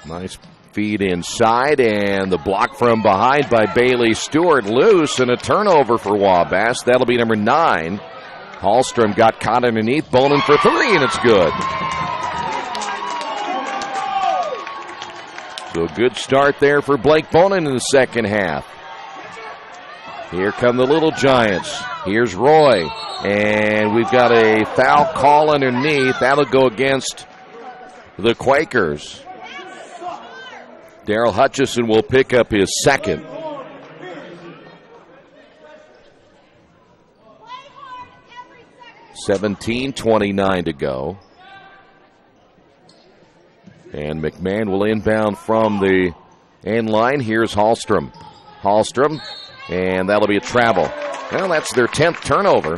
Speaker 1: Nice feed inside, and the block from behind by Bailey Stewart loose, and a turnover for Wabash. That'll be number 9. Hallstrom got caught underneath. Bonin for 3, and it's good. So a good start there for Blake Bonin in the second half. Here come the Little Giants. Here's Roy, and we've got a foul call underneath. That'll go against the Quakers. Daryl Hutchison will pick up his second. $17:29 to go. And McMahon will inbound from the end line. Here's Hallstrom. Hallstrom, and that'll be a travel. Well, that's their 10th turnover.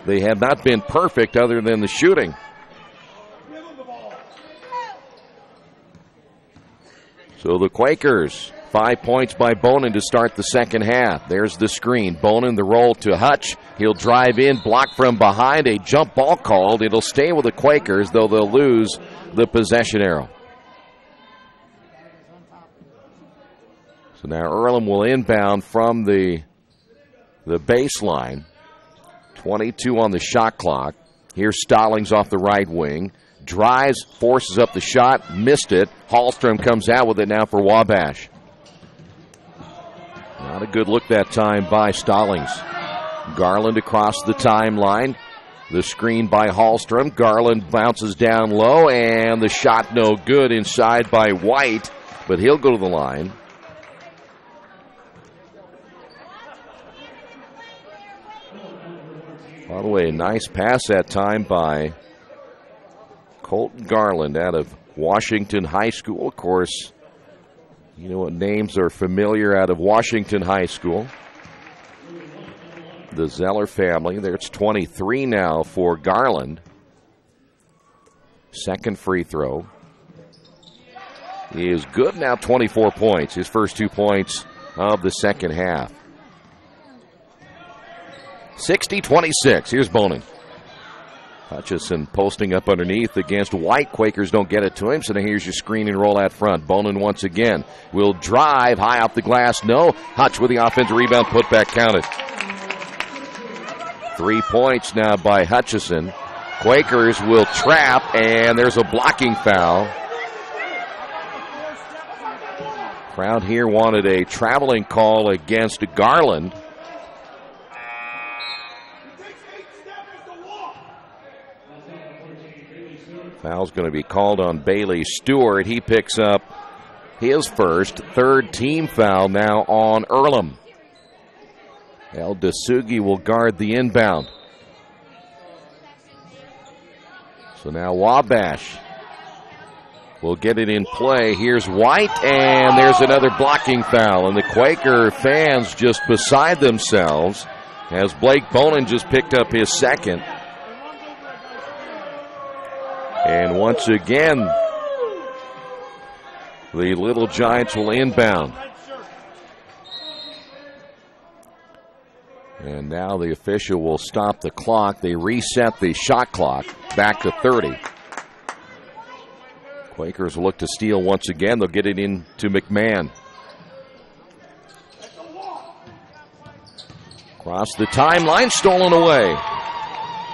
Speaker 1: They have not been perfect other than the shooting. So the Quakers, 5 points by Bonin to start the second half. There's the screen. Bonin, the roll to Hutch. He'll drive in, block from behind, a jump ball called. It'll stay with the Quakers, though they'll lose the possession arrow. So now Earlham will inbound from the baseline. 22 on the shot clock. Here's Stallings off the right wing. Drives, forces up the shot, missed it. Hallstrom comes out with it now for Wabash. Not a good look that time by Stallings. Garland across the timeline. The screen by Hallstrom. Garland bounces down low, and the shot no good inside by White, but he'll go to the line. By the way, a nice pass that time by Colton Garland out of Washington High School. Of course, you know what names are familiar out of Washington High School. The Zeller family. There's 23 now for Garland. Second free throw. He is good now, 24 points. His first 2 points of the second half. 60-26. Here's Bonin. Hutchison posting up underneath against White. Quakers don't get it to him, so now here's your screen and roll out front. Bonin once again will drive high off the glass. No. Hutch with the offensive rebound, put back counted. 3 points now by Hutchison. Quakers will trap, and there's a blocking foul. Crowd here wanted a traveling call against Garland. Foul's going to be called on Bailey Stewart. He picks up his first, third team foul now on Earlham. El Dasugi will guard the inbound. So now Wabash will get it in play. Here's White, and there's another blocking foul. And the Quaker fans just beside themselves as Blake Bonin just picked up his second. And once again, the Little Giants will inbound. And now the official will stop the clock. They reset the shot clock back to 30. Quakers will look to steal once again. They'll get it into McMahon. Across the timeline, stolen away.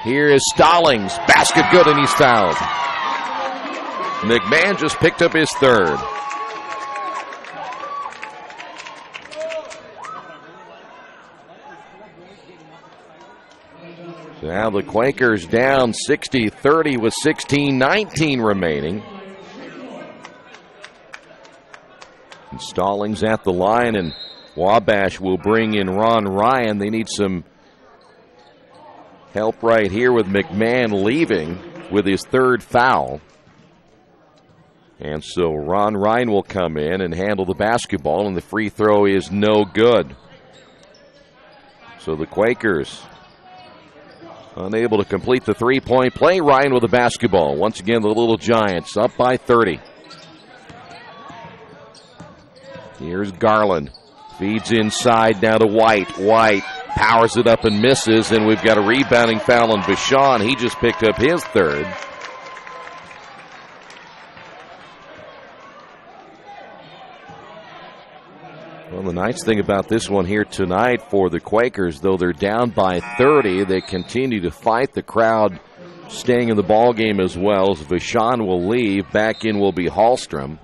Speaker 1: Here is Stallings. Basket good, and he's fouled. McMahon just picked up his third. Now the Quakers down 60-30 with 16-19 remaining. And Stallings at the line, and Wabash will bring in Ron Ryan. They need some help right here with McMahon leaving with his third foul. And so Ron Ryan will come in and handle the basketball, and the free throw is no good. So the Quakers unable to complete the three-point play. Ryan with the basketball. Once again, the Little Giants up by 30. Here's Garland. Feeds inside now to White. White powers it up and misses, and we've got a rebounding foul on Vachon. He just picked up his third. Well, the nice thing about this one here tonight for the Quakers, though they're down by 30, they continue to fight. The crowd staying in the ball game as well. As Vachon will leave, back in will be Hallstrom.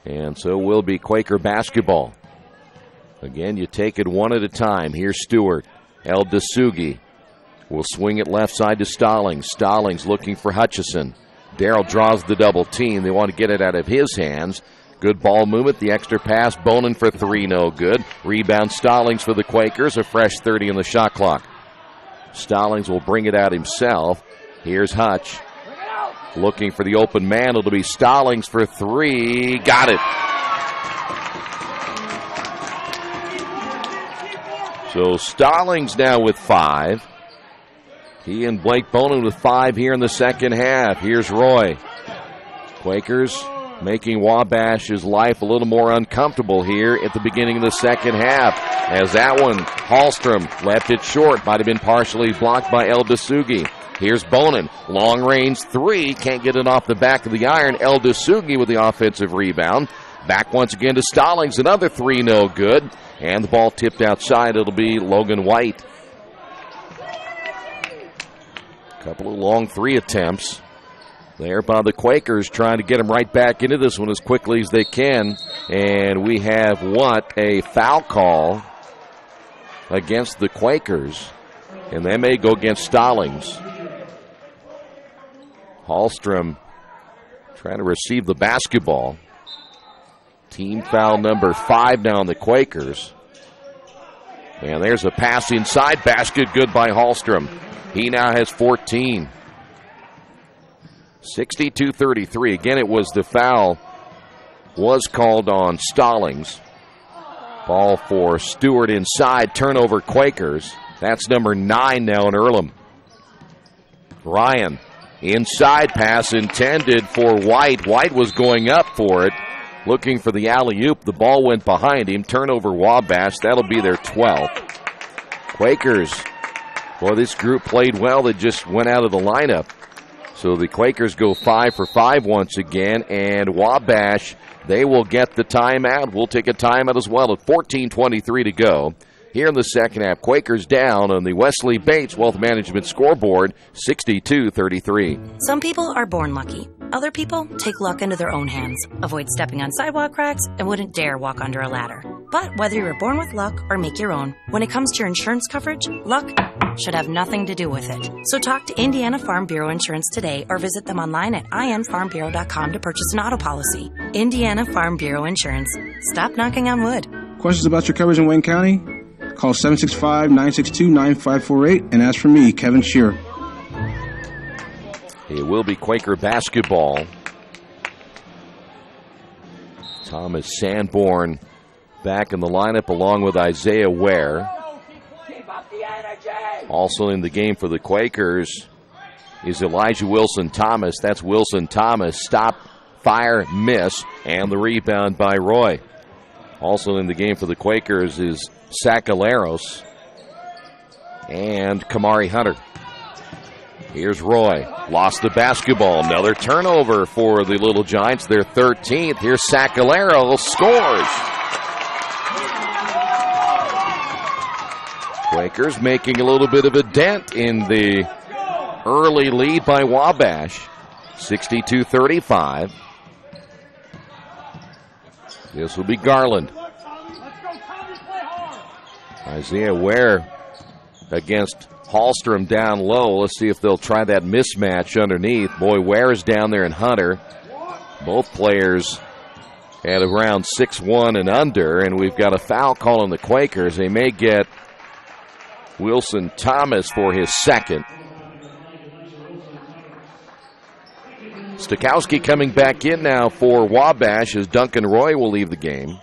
Speaker 1: And so will be Quaker basketball. Again, you take it one at a time. Here's Stewart. El Dasugi will swing it left side to Stallings. Stallings looking for Hutchison. Darrell draws the double team. They want to get it out of his hands. Good ball movement. The extra pass. Bonin for three, no good. Rebound Stallings for the Quakers. A fresh 30 on the shot clock. Stallings will bring it out himself. Here's Hutch. Looking for the open man. It'll be Stallings for three. Got it. So Stallings now with 5. He and Blake Bonin with 5 here in the second half. Here's Roy. Quakers making Wabash's life a little more uncomfortable here at the beginning of the second half. As that one, Hallstrom left it short. Might have been partially blocked by El Dasugi. Here's Bonin. Long range three. Can't get it off the back of the iron. El Dasugi with the offensive rebound. Back once again to Stallings. Another three, no good. And the ball tipped outside. It'll be Logan White. A couple of long three attempts there by the Quakers, trying to get them right back into this one as quickly as they can. And we have a foul call against the Quakers. And they may go against Stallings. Hallstrom trying to receive the basketball. Team foul number 5 now on the Quakers. And there's a pass inside basket, good by Hallstrom. He now has 14. 62-33. Again, it was the foul was called on Stallings. Ball for Stewart inside. Turnover Quakers. That's number 9 now in Earlham. Ryan. Inside pass intended for White. White was going up for it. Looking for the alley-oop. The ball went behind him. Turnover Wabash. That'll be their 12th. Quakers. Boy, this group played well. They just went out of the lineup. So the Quakers go 5 for 5 once again, and Wabash, they will get the timeout. We'll take a timeout as well at 14:23 to go. Here in the second half, Quakers down on the Wesley Bates Wealth Management scoreboard, 62-33.
Speaker 2: Some people are born lucky. Other people take luck into their own hands, avoid stepping on sidewalk cracks, and wouldn't dare walk under a ladder. But whether you were born with luck or make your own, when it comes to your insurance coverage, luck should have nothing to do with it. So talk to Indiana Farm Bureau Insurance today or visit them online at infarmbureau.com to purchase an auto policy. Indiana Farm Bureau Insurance. Stop knocking on wood.
Speaker 3: Questions about your coverage in Wayne County? Call 765-962-9548 and ask for me, Kevin Shearer.
Speaker 1: It will be Quaker basketball. Thomas Sanborn back in the lineup along with Isaiah Ware. Also in the game for the Quakers is Elijah Wilson-Thomas. That's Wilson-Thomas. Stop, fire, miss, and the rebound by Roy. Also in the game for the Quakers is Sakaleros and Kamari Hunter. Here's Roy. Lost the basketball. Another turnover for the Little Giants. Their 13th. Here's Sakaleros. Scores. Quakers making a little bit of a dent in the early lead by Wabash. 62-35. This will be Garland. Isaiah Ware against Hallstrom down low. Let's see if they'll try that mismatch underneath. Boy, Ware is down there and Hunter. Both players at around 6'1" and under, and we've got a foul call on the Quakers. They may get Wilson-Thomas for his second. Stokowski coming back in now for Wabash as Duncan Roy will leave the game.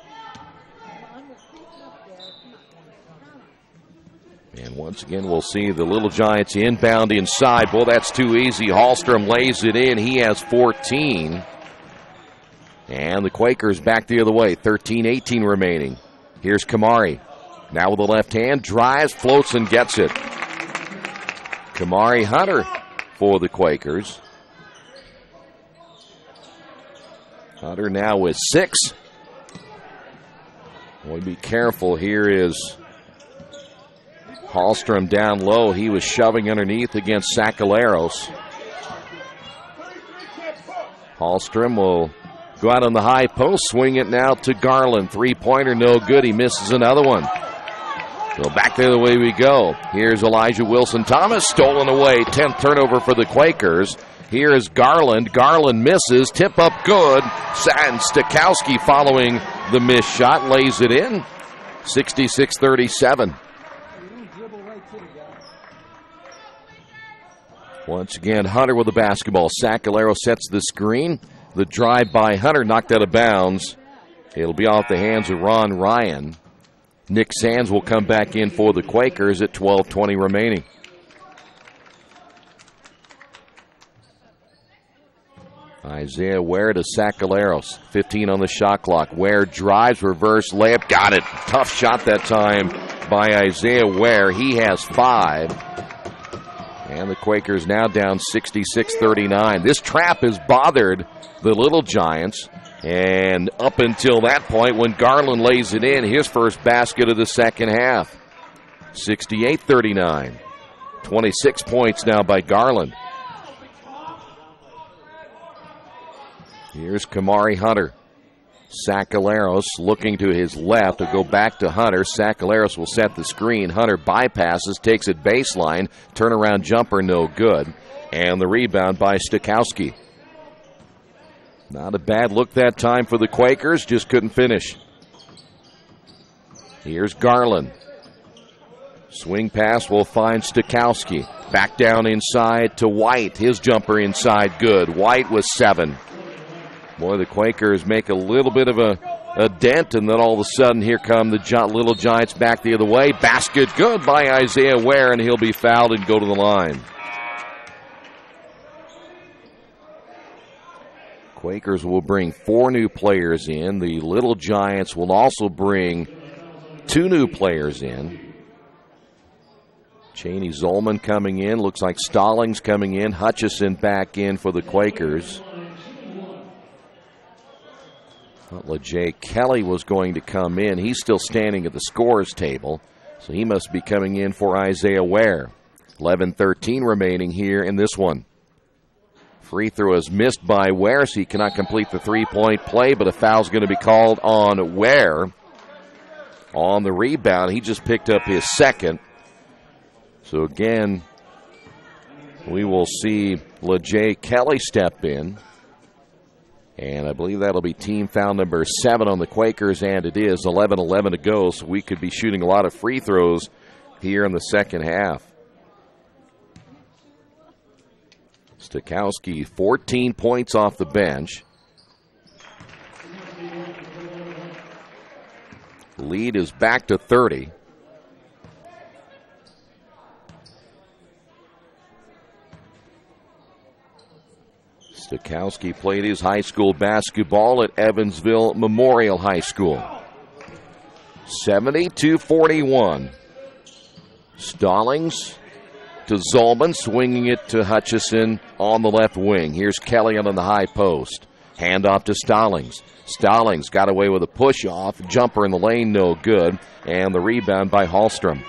Speaker 1: And once again, we'll see the Little Giants inbound inside. Boy, that's too easy. Hallstrom lays it in. He has 14. And the Quakers back the other way. 13-18 remaining. Here's Kamari. Now with the left hand, drives, floats, and gets it. Kamari Hunter for the Quakers. Hunter now with 6. Boy, be careful. Here is Hallstrom down low. He was shoving underneath against Sakaleros. Hallstrom will go out on the high post, swing it now to Garland. Three-pointer, no good. He misses another one. So back the other way we go. Here's Elijah Wilson-Thomas, stolen away. 10th turnover for the Quakers. Here is Garland. Garland misses. Tip up good. And Stokowski following the missed shot lays it in. 66-37. Once again, Hunter with the basketball. Sakalero sets the screen. The drive by Hunter knocked out of bounds. It'll be off the hands of Ron Ryan. Nick Sands will come back in for the Quakers at 12:20 remaining. Isaiah Ware to Sakaleros. 15 on the shot clock. Ware drives, reverse layup. Got it. Tough shot that time by Isaiah Ware. He has 5. And the Quakers now down 66-39. This trap has bothered the Little Giants. And up until that point, when Garland lays it in, his first basket of the second half. 68-39. 26 points now by Garland. Here's Kamari Hunter. Sakaleros looking to his left to go back to Hunter. Sakaleros will set the screen. Hunter bypasses, takes it baseline. Turnaround jumper, no good. And the rebound by Stokowski. Not a bad look that time for the Quakers, just couldn't finish. Here's Garland. Swing pass will find Stokowski. Back down inside to White. His jumper inside, good. White with 7. Boy, the Quakers make a little bit of a dent, and then all of a sudden here come the Little Giants back the other way. Basket good by Isaiah Ware, and he'll be fouled and go to the line. Quakers will bring 4 new players in. The Little Giants will also bring 2 new players in. Cheney Zolman coming in. Looks like Stallings coming in. Hutchison back in for the Quakers. LeJay Kelly was going to come in. He's still standing at the scorer's table, so he must be coming in for Isaiah Ware. 11:13 remaining here in this one. Free throw is missed by Ware, so he cannot complete the three-point play, but a foul's going to be called on Ware. on the rebound. He just picked up his second. So again, we will see LeJay Kelly step in. And I believe that'll be team foul number 7 on the Quakers, and it is 11-11 to go, so we could be shooting a lot of free throws here in the second half. Stakowski, 14 points off the bench. Lead is back to 30. Stakowski played his high school basketball at Evansville Memorial High School. 72-41. Stallings to Zolman, swinging it to Hutchison on the left wing. Here's Kelly on the high post. Handoff to Stallings. Stallings got away with a push-off. Jumper in the lane, no good. And the rebound by Hallstrom.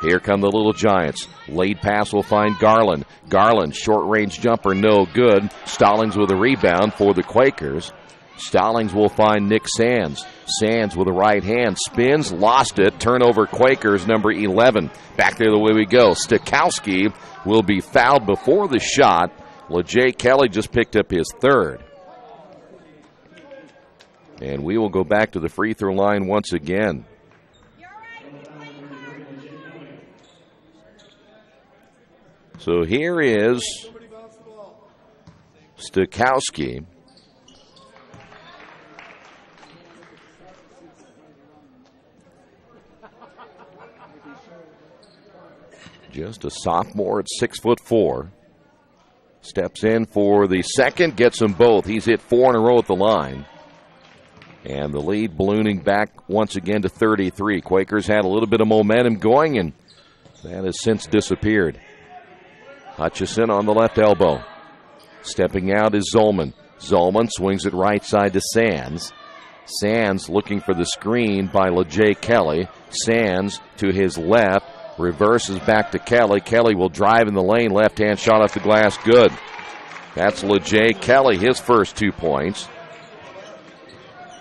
Speaker 1: Here come the Little Giants. Late pass will find Garland. Garland, short-range jumper, no good. Stallings with a rebound for the Quakers. Stallings will find Nick Sands. Sands with a right hand, spins, lost it. Turnover Quakers, number 11. Back there the way we go. Stakowski will be fouled before the shot. LeJay Kelly just picked up his third. And we will go back to the free throw line once again. So here is Stakowski. Just a sophomore at 6'4". Steps in for the second, gets them both. He's hit 4 in a row at the line. And the lead ballooning back once again to 33. Quakers had a little bit of momentum going, and that has since disappeared. Hutchison on the left elbow. Stepping out is Zolman. Zolman swings it right side to Sands. Sands looking for the screen by LeJay Kelly. Sands to his left. Reverses back to Kelly. Kelly will drive in the lane. Left-hand shot off the glass. Good. That's LeJay Kelly, his first 2 points.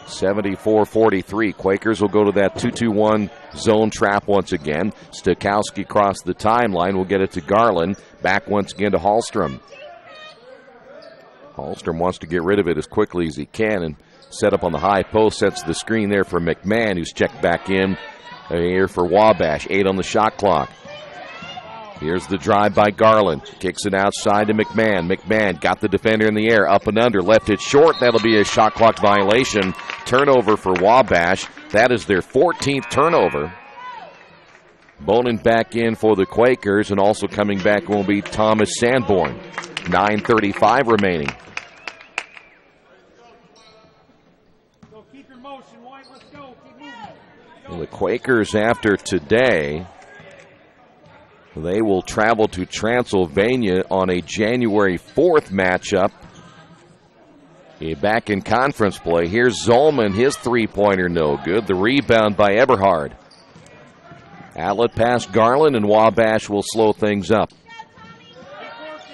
Speaker 1: 74-43. Quakers will go to that 2-2-1 zone trap once again. Stakowski across the timeline will get it to Garland. Back once again to Hallstrom. Hallstrom wants to get rid of it as quickly as he can and set up on the high post. Sets the screen there for McMahon, who's checked back in here for Wabash. 8 on the shot clock. Here's the drive by Garland. Kicks it outside to McMahon. McMahon got the defender in the air. Up and under. Left it short. That'll be a shot clock violation. Turnover for Wabash. That is their 14th turnover. Bonin back in for the Quakers, and also coming back will be Thomas Sanborn. 9:35 remaining. And the Quakers, after today, they will travel to Transylvania on a January 4th matchup. Back in conference play. Here's Zolman, his three-pointer no good. The rebound by Eberhard. Outlet pass Garland, and Wabash will slow things up.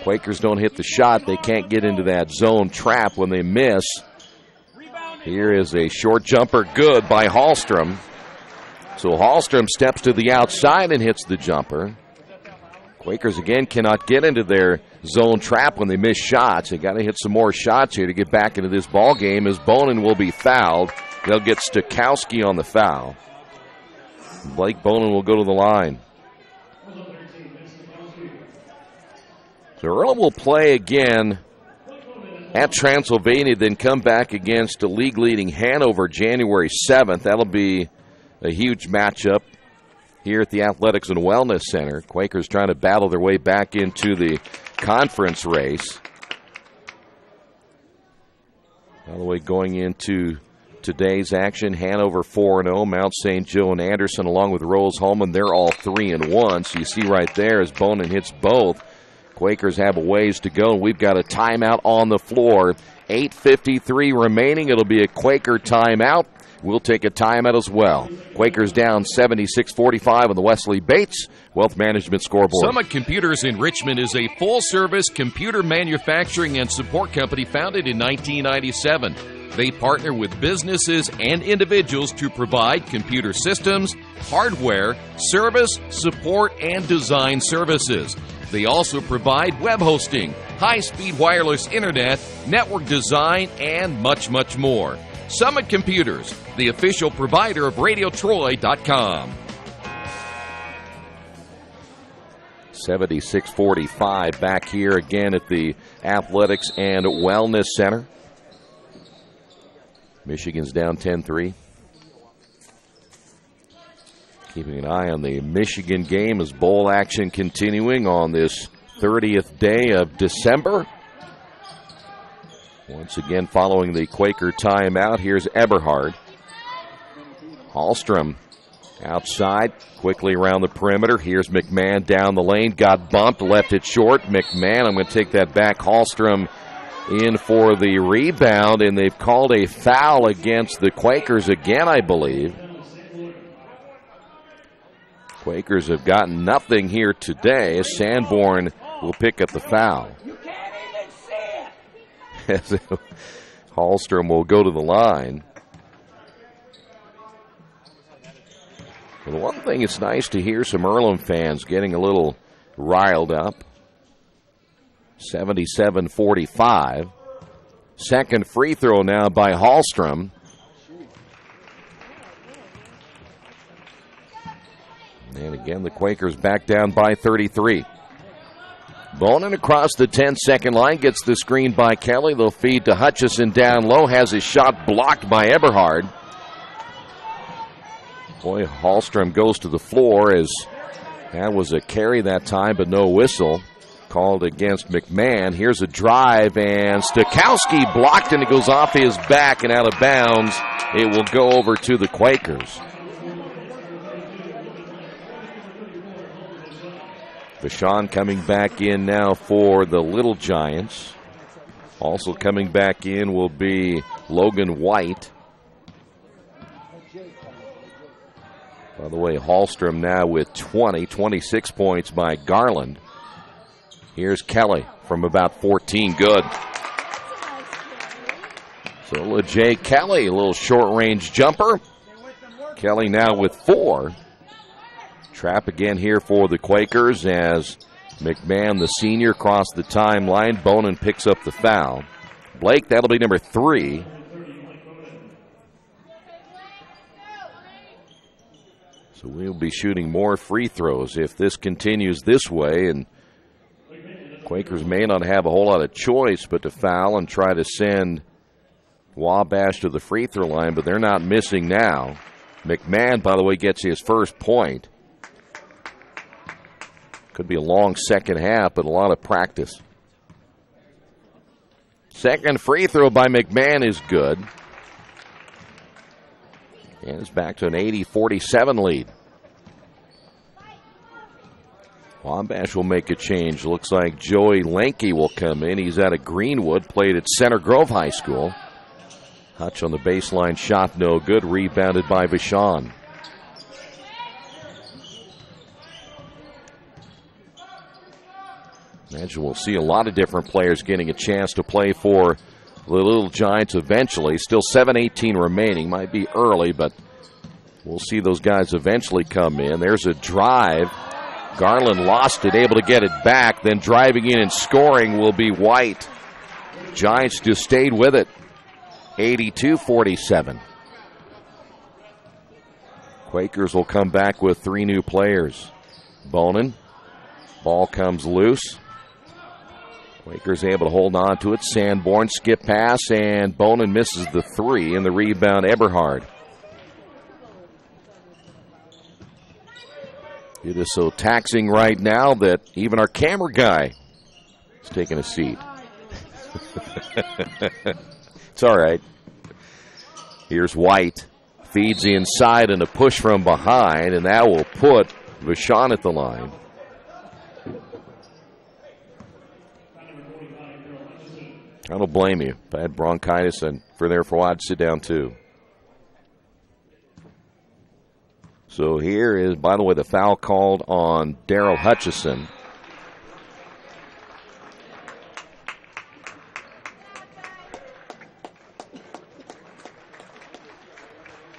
Speaker 1: Quakers don't hit the shot. They can't get into that zone trap when they miss. Here is a short jumper, good by Hallstrom. So Hallstrom steps to the outside and hits the jumper. Quakers again cannot get into their zone trap when they miss shots. They got to hit some more shots here to get back into this ball game, as Bonin will be fouled. They'll get Stakowski on the foul. Blake Bonin will go to the line. So Earlham will play again at Transylvania, then come back against a league-leading Hanover January 7th. That'll be a huge matchup here at the Athletics and Wellness Center. Quakers trying to battle their way back into the conference race. All the way going into today's action, Hanover 4-0, Mount St. Joe and Anderson along with Rose-Hulman, they're all 3-1. So you see right there as Bonin hits both. Quakers have a ways to go. We've got a timeout on the floor. 8:53 remaining. It'll be a Quaker timeout. We'll take a timeout as well. Quakers down 76-45 on the Wesley Bates Wealth Management scoreboard.
Speaker 7: Summit Computers in Richmond is a full-service computer manufacturing and support company founded in 1997. They partner with businesses and individuals to provide computer systems, hardware, service, support, and design services. They also provide web hosting, high-speed wireless internet, network design, and much, much more. Summit Computers, the official provider of RadioTroy.com.
Speaker 1: 76-45 back here again at the Athletics and Wellness Center. Michigan's down 10-3. Keeping an eye on the Michigan game as bowl action continuing on this 30th day of December. Once again, following the Quaker timeout, here's Eberhard. Hallstrom outside, quickly around the perimeter. Here's McMahon down the lane, got bumped, left it short. McMahon, I'm going to take that back. Hallstrom in for the rebound, and they've called a foul against the Quakers again, I believe. Quakers have gotten nothing here today. Sanborn will pick up the foul. Hallstrom will go to the line. Well, the one thing, it's nice to hear some Earlham fans getting a little riled up. 77-45. Second free throw now by Hallstrom. And again, the Quakers back down by 33. Bonin across the 10-second line, gets the screen by Kelly. They'll feed to Hutchison down low, has his shot blocked by Eberhard. Boy, Hallstrom goes to the floor as that was a carry that time, but no whistle called against McMahon. Here's a drive, and Stakowski blocked, and it goes off his back and out of bounds. It will go over to the Quakers. Vachon coming back in now for the Little Giants. Also coming back in will be Logan White. By the way, Hallstrom now with 26 points by Garland. Here's Kelly from about 14. Good. So LeJay Kelly, a little short-range jumper. Kelly now with 4. Trap again here for the Quakers as McMahon, the senior, crossed the timeline. Bonin picks up the foul. Blake, that'll be number 3. So we'll be shooting more free throws if this continues this way, and Quakers may not have a whole lot of choice but to foul and try to send Wabash to the free throw line, but they're not missing now. McMahon, by the way, gets his first point. Could be a long second half, but a lot of practice. Second free throw by McMahon is good. And it's back to an 80-47 lead. Wabash will make a change. Looks like Joey Lenke will come in. He's out of Greenwood, played at Center Grove High School. Hutch on the baseline shot, no good. Rebounded by Vachon. Imagine we'll see a lot of different players getting a chance to play for the Little Giants eventually. Still 7:18 remaining. Might be early, but we'll see those guys eventually come in. There's a drive. Garland lost it, able to get it back. Then driving in and scoring will be White. Giants just stayed with it. 82-47. Quakers will come back with 3 new players. Bonin. Ball comes loose. Quakers able to hold on to it. Sanborn, skip pass, and Bonin misses the 3, and the rebound, Eberhard. It is so taxing right now that even our camera guy is taking a seat. It's all right. Here's White. Feeds inside and a push from behind, and that will put Vachon at the line. I don't blame you. If I had bronchitis and for a while, I'd sit down too. So here is, by the way, the foul called on Daryl Hutchison.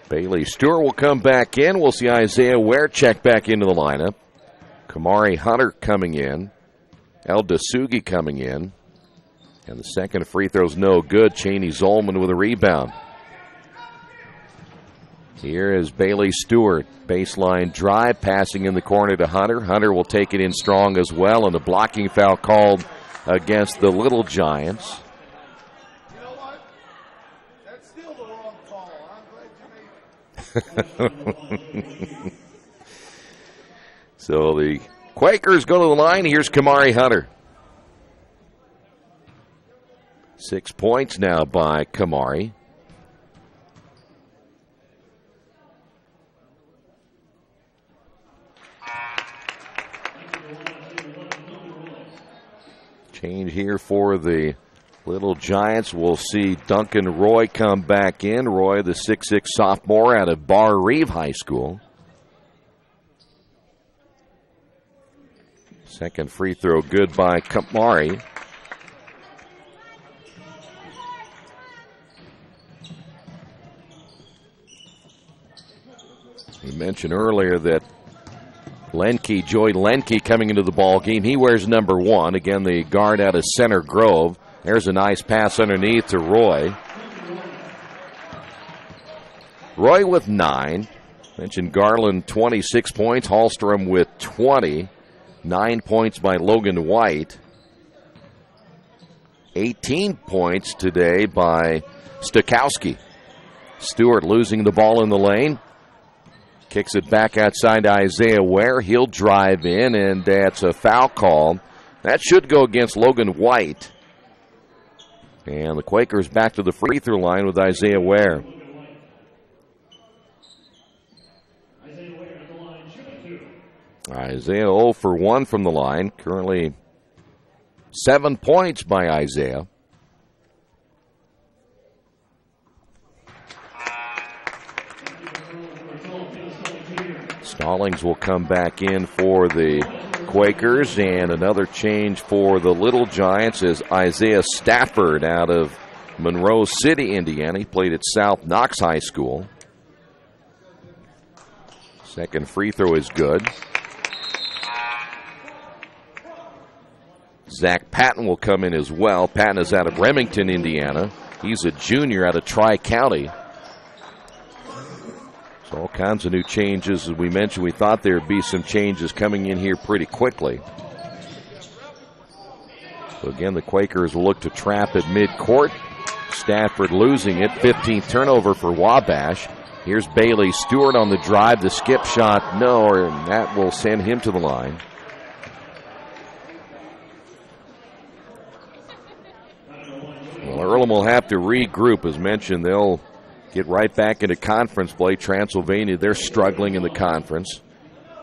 Speaker 1: Bailey Stewart will come back in. We'll see Isaiah Ware check back into the lineup. Kamari Hunter coming in. El Dasugi coming in. And the second free throw's no good. Cheney Zolman with a rebound. Here is Bailey Stewart. Baseline drive, passing in the corner to Hunter. Hunter will take it in strong as well, and a blocking foul called against the Little Giants.
Speaker 6: You know what? That's still the wrong call. I'm glad you made it.
Speaker 1: So the Quakers go to the line. Here's Kamari Hunter. 6 points now by Kamari. Change here for the Little Giants. We'll see Duncan Roy come back in. Roy, the 6'6" sophomore out of Bar Reeve High School. Second free throw good by Kamari. We mentioned earlier that Joy Lenke coming into the ball game. He wears number 1. Again, the guard out of Center Grove. There's a nice pass underneath to Roy. Roy with 9. Mentioned Garland, 26 points. Hallstrom with 20. 9 points by Logan White. 18 points today by Stokowski. Stewart losing the ball in the lane. Kicks it back outside to Isaiah Ware. He'll drive in, and that's a foul call. That should go against Logan White. And the Quakers back to the free throw line with Isaiah Ware. Isaiah 0 for 1 from the line. Currently 7 points by Isaiah. Stallings will come back in for the Quakers, and another change for the Little Giants is Isaiah Stafford out of Monroe City, Indiana. He played at South Knox High School. Second free throw is good. Zach Patton will come in as well. Patton is out of Remington, Indiana. He's a junior out of Tri-County. So all kinds of new changes. As we mentioned, we thought there would be some changes coming in here pretty quickly. So again, the Quakers will look to trap at midcourt. Stafford losing it. 15th turnover for Wabash. Here's Bailey Stewart on the drive. The skip shot, no, and that will send him to the line. Well, Earlham will have to regroup. As mentioned, they'll get right back into conference play. Transylvania, they're struggling in the conference.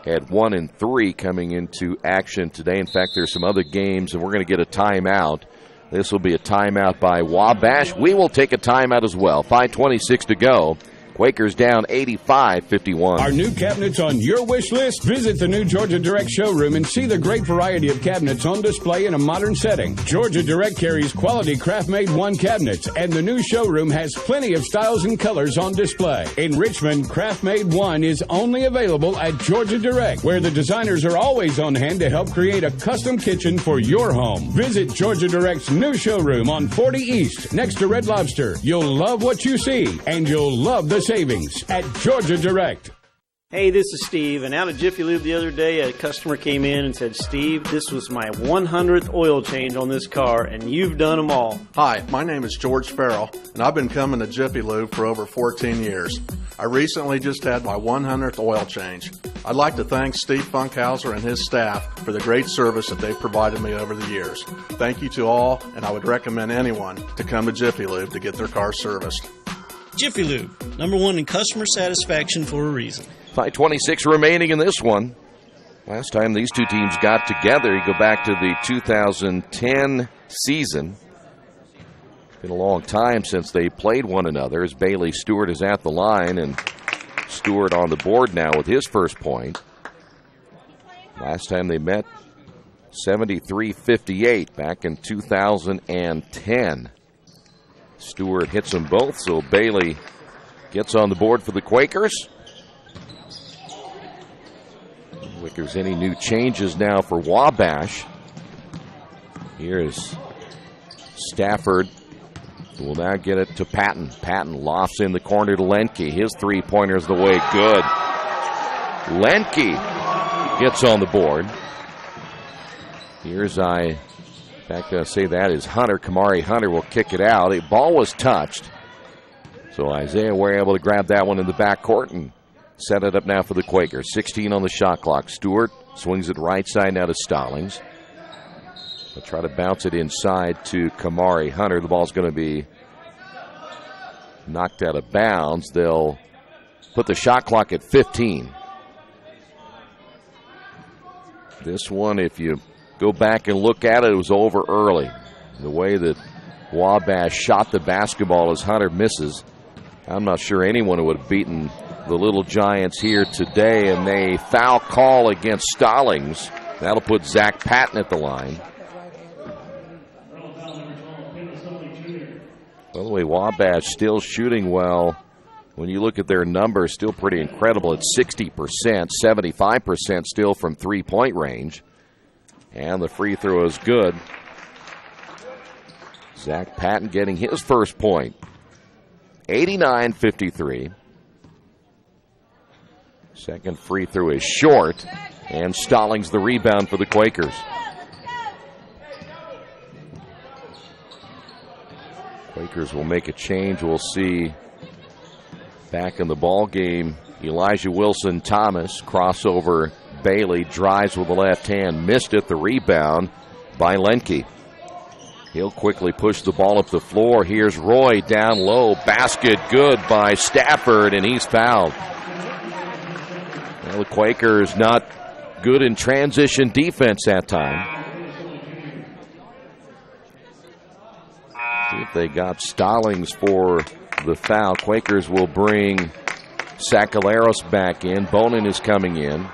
Speaker 1: Had 1 and 3 coming into action today. In fact, there's some other games, and we're going to get a timeout. This will be a timeout by Wabash. We will take a timeout as well. 5:26 to go. Quakers down 85-51.
Speaker 8: Our new cabinets on your wish list? Visit the new Georgia Direct showroom and see the great variety of cabinets on display in a modern setting. Georgia Direct carries quality craft-made one cabinets, and the new showroom has plenty of styles and colors on display. In Richmond, craft-made one is only available at Georgia Direct, where the designers are always on hand to help create a custom kitchen for your home. Visit Georgia Direct's new showroom on 40 East, next to Red Lobster. You'll love what you see, and you'll love the savings at Georgia Direct.
Speaker 15: Hey, this is Steve, and out of Jiffy Lube the other day, a customer came in and said, Steve, this was my 100th oil change on this car, and you've done them all.
Speaker 16: Hi, my name is George Farrell, and I've been coming to Jiffy Lube for over 14 years. I recently just had my 100th oil change. I'd like to thank Steve Funkhauser and his staff for the great service that they've provided me over the years. Thank you to all, and I would recommend anyone to come to Jiffy Lube to get their car serviced.
Speaker 17: Jiffy Lube, #1 in customer satisfaction for a reason.
Speaker 1: 5:26 remaining in this one. Last time these two teams got together, you go back to the 2010 season. Been a long time since they played one another, as Bailey Stewart is at the line, and Stewart on the board now with his first point. Last time they met, 73-58 back in 2010. Stewart hits them both, so Bailey gets on the board for the Quakers. Quakers, any new changes now for Wabash? Here is Stafford. Will now get it to Patton. Patton lofts in the corner to Lenke. His three-pointer is the way. Good. Lenke gets on the board. Here's in fact, I'll say that is Hunter. Kamari Hunter will kick it out. The ball was touched. So Isaiah were able to grab that one in the backcourt and set it up now for the Quakers. 16 on the shot clock. Stewart swings it right side now to Stallings. They'll try to bounce it inside to Kamari Hunter. The ball's going to be knocked out of bounds. They'll put the shot clock at 15. This one, if you go back and look at it, it was over early. The way that Wabash shot the basketball as Hunter misses, I'm not sure anyone would have beaten the Little Giants here today. And a foul call against Stallings. That'll put Zach Patton at the line. By the way, Wabash still shooting well. When you look at their numbers, still pretty incredible at 60%, 75% still from three-point range. And the free throw is good. Zach Patton getting his first point. 89-53. Second free throw is short. And Stallings the rebound for the Quakers. Quakers will make a change. We'll see back in the ball game, Elijah Wilson-Thomas, crossover Bailey, drives with the left hand, missed it, the rebound by Lenke. He'll quickly push the ball up the floor. Here's Roy down low, basket good by Stafford, and he's fouled. Well, the Quakers not good in transition defense that time. See if they got Stallings for the foul. Quakers will bring Sakalaros back in. Bonin is coming in.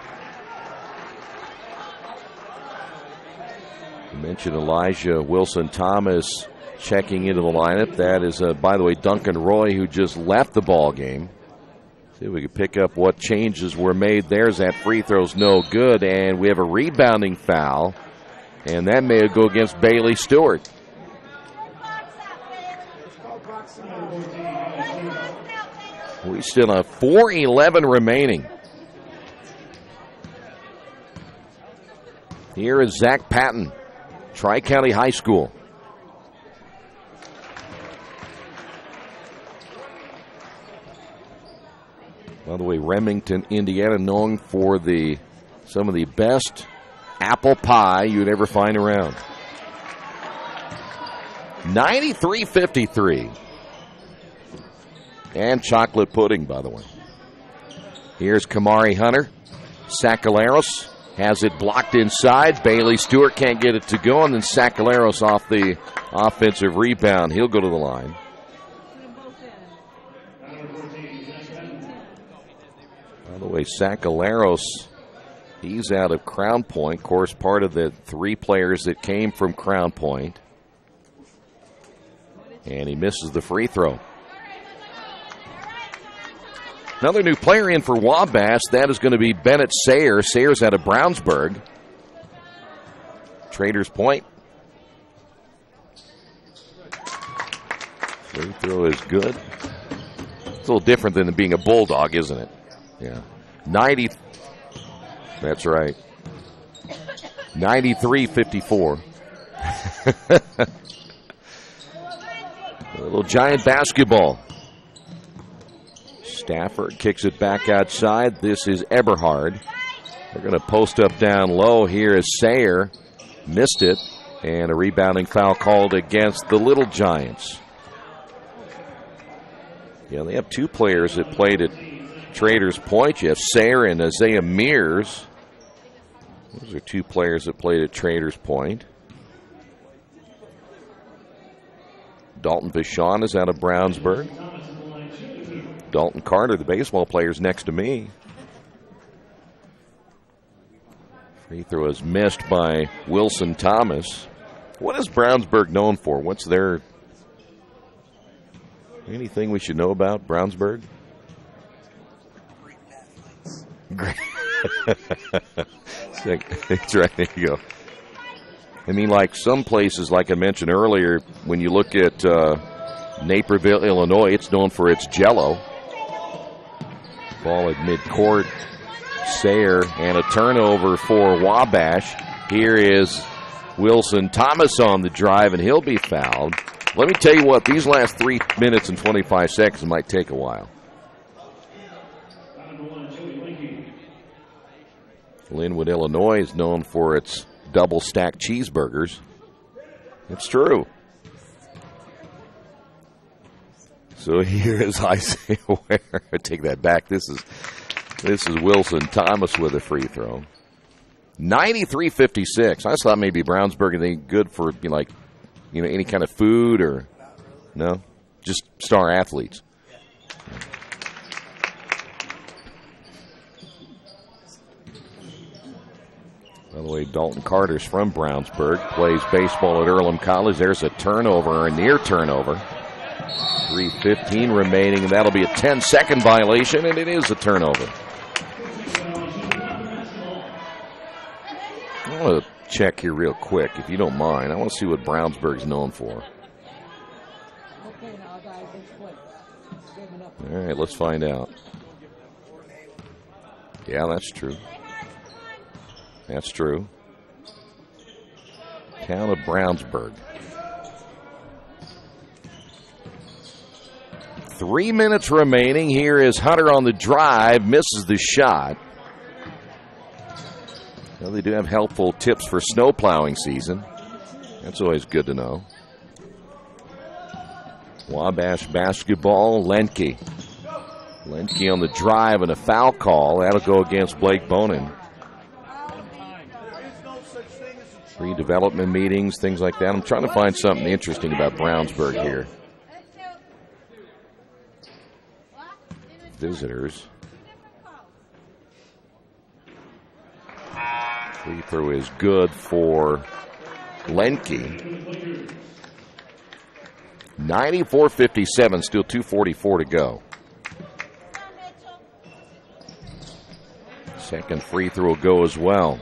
Speaker 1: You mentioned Elijah Wilson-Thomas checking into the lineup. That is, by the way, Duncan Roy, who just left the ball game. See if we can pick up what changes were made. There's that free throw's no good, and we have a rebounding foul, and that may go against Bailey Stewart. We still have 4:11 remaining. Here is Zach Patton, Tri-County High School. By the way, Remington, Indiana, known for some of the best apple pie you'd ever find around. 93-53. And chocolate pudding, by the way. Here's Kamari Hunter. Sakalaros has it blocked inside. Bailey Stewart can't get it to go, and then Sakalaros off the offensive rebound. He'll go to the line. By the way, Sakalaros, he's out of Crown Point. Of course, part of the three players that came from Crown Point. And he misses the free throw. Another new player in for Wabash. That is going to be Bennett Sayer. Sayer's out of Brownsburg. Traders Point. Free throw is good. It's a little different than being a Bulldog, isn't it? Yeah. 90. That's right. 93-54. A little Giant basketball. Stafford kicks it back outside. This is Eberhard. They're going to post up down low. Here is Sayer. Missed it. And a rebounding foul called against the Little Giants. Yeah, they have two players that played at Traders Point. You have Sayer and Isaiah Mears. Those are two players that played at Traders Point. Dalton Vachon is out of Brownsburg. Dalton Carter, the baseball player, is next to me. Free throw is missed by Wilson Thomas. What is Brownsburg known for? What's their... Anything we should know about Brownsburg? That's right. There you go. I mean, like some places, like I mentioned earlier, when you look at Naperville, Illinois, it's known for its Jell-O. Ball at midcourt. Sayre, and a turnover for Wabash. Here is Wilson Thomas on the drive, and he'll be fouled. Let me tell you what, these last 3 minutes and 25 seconds might take a while. Linwood, Illinois is known for its double-stacked cheeseburgers. It's true. So here is Isaiah Ware. I take that back. This is Wilson Thomas with a free throw. 93-56. I just thought maybe Brownsburg ain't good for any kind of food or no, just star athletes. By the way, Dalton Carter's from Brownsburg, plays baseball at Earlham College. There's a turnover, or a near turnover. 3:15 remaining, and that'll be a 10-second violation, and it is a turnover. I want to check here real quick, if you don't mind. I want to see what Brownsburg's known for. All right, let's find out. Yeah, that's true. That's true. Town of Brownsburg. 3 minutes remaining. Here is Hunter on the drive. Misses the shot. Well, they do have helpful tips for snow plowing season. That's always good to know. Wabash basketball. Lenke. Lenke on the drive and a foul call. That'll go against Blake Bonin. Redevelopment meetings, things like that. I'm trying to find something interesting about Brownsburg here. Visitors. Free throw is good for Lenke. 94-57, still 2:44 to go. Second free throw will go as well.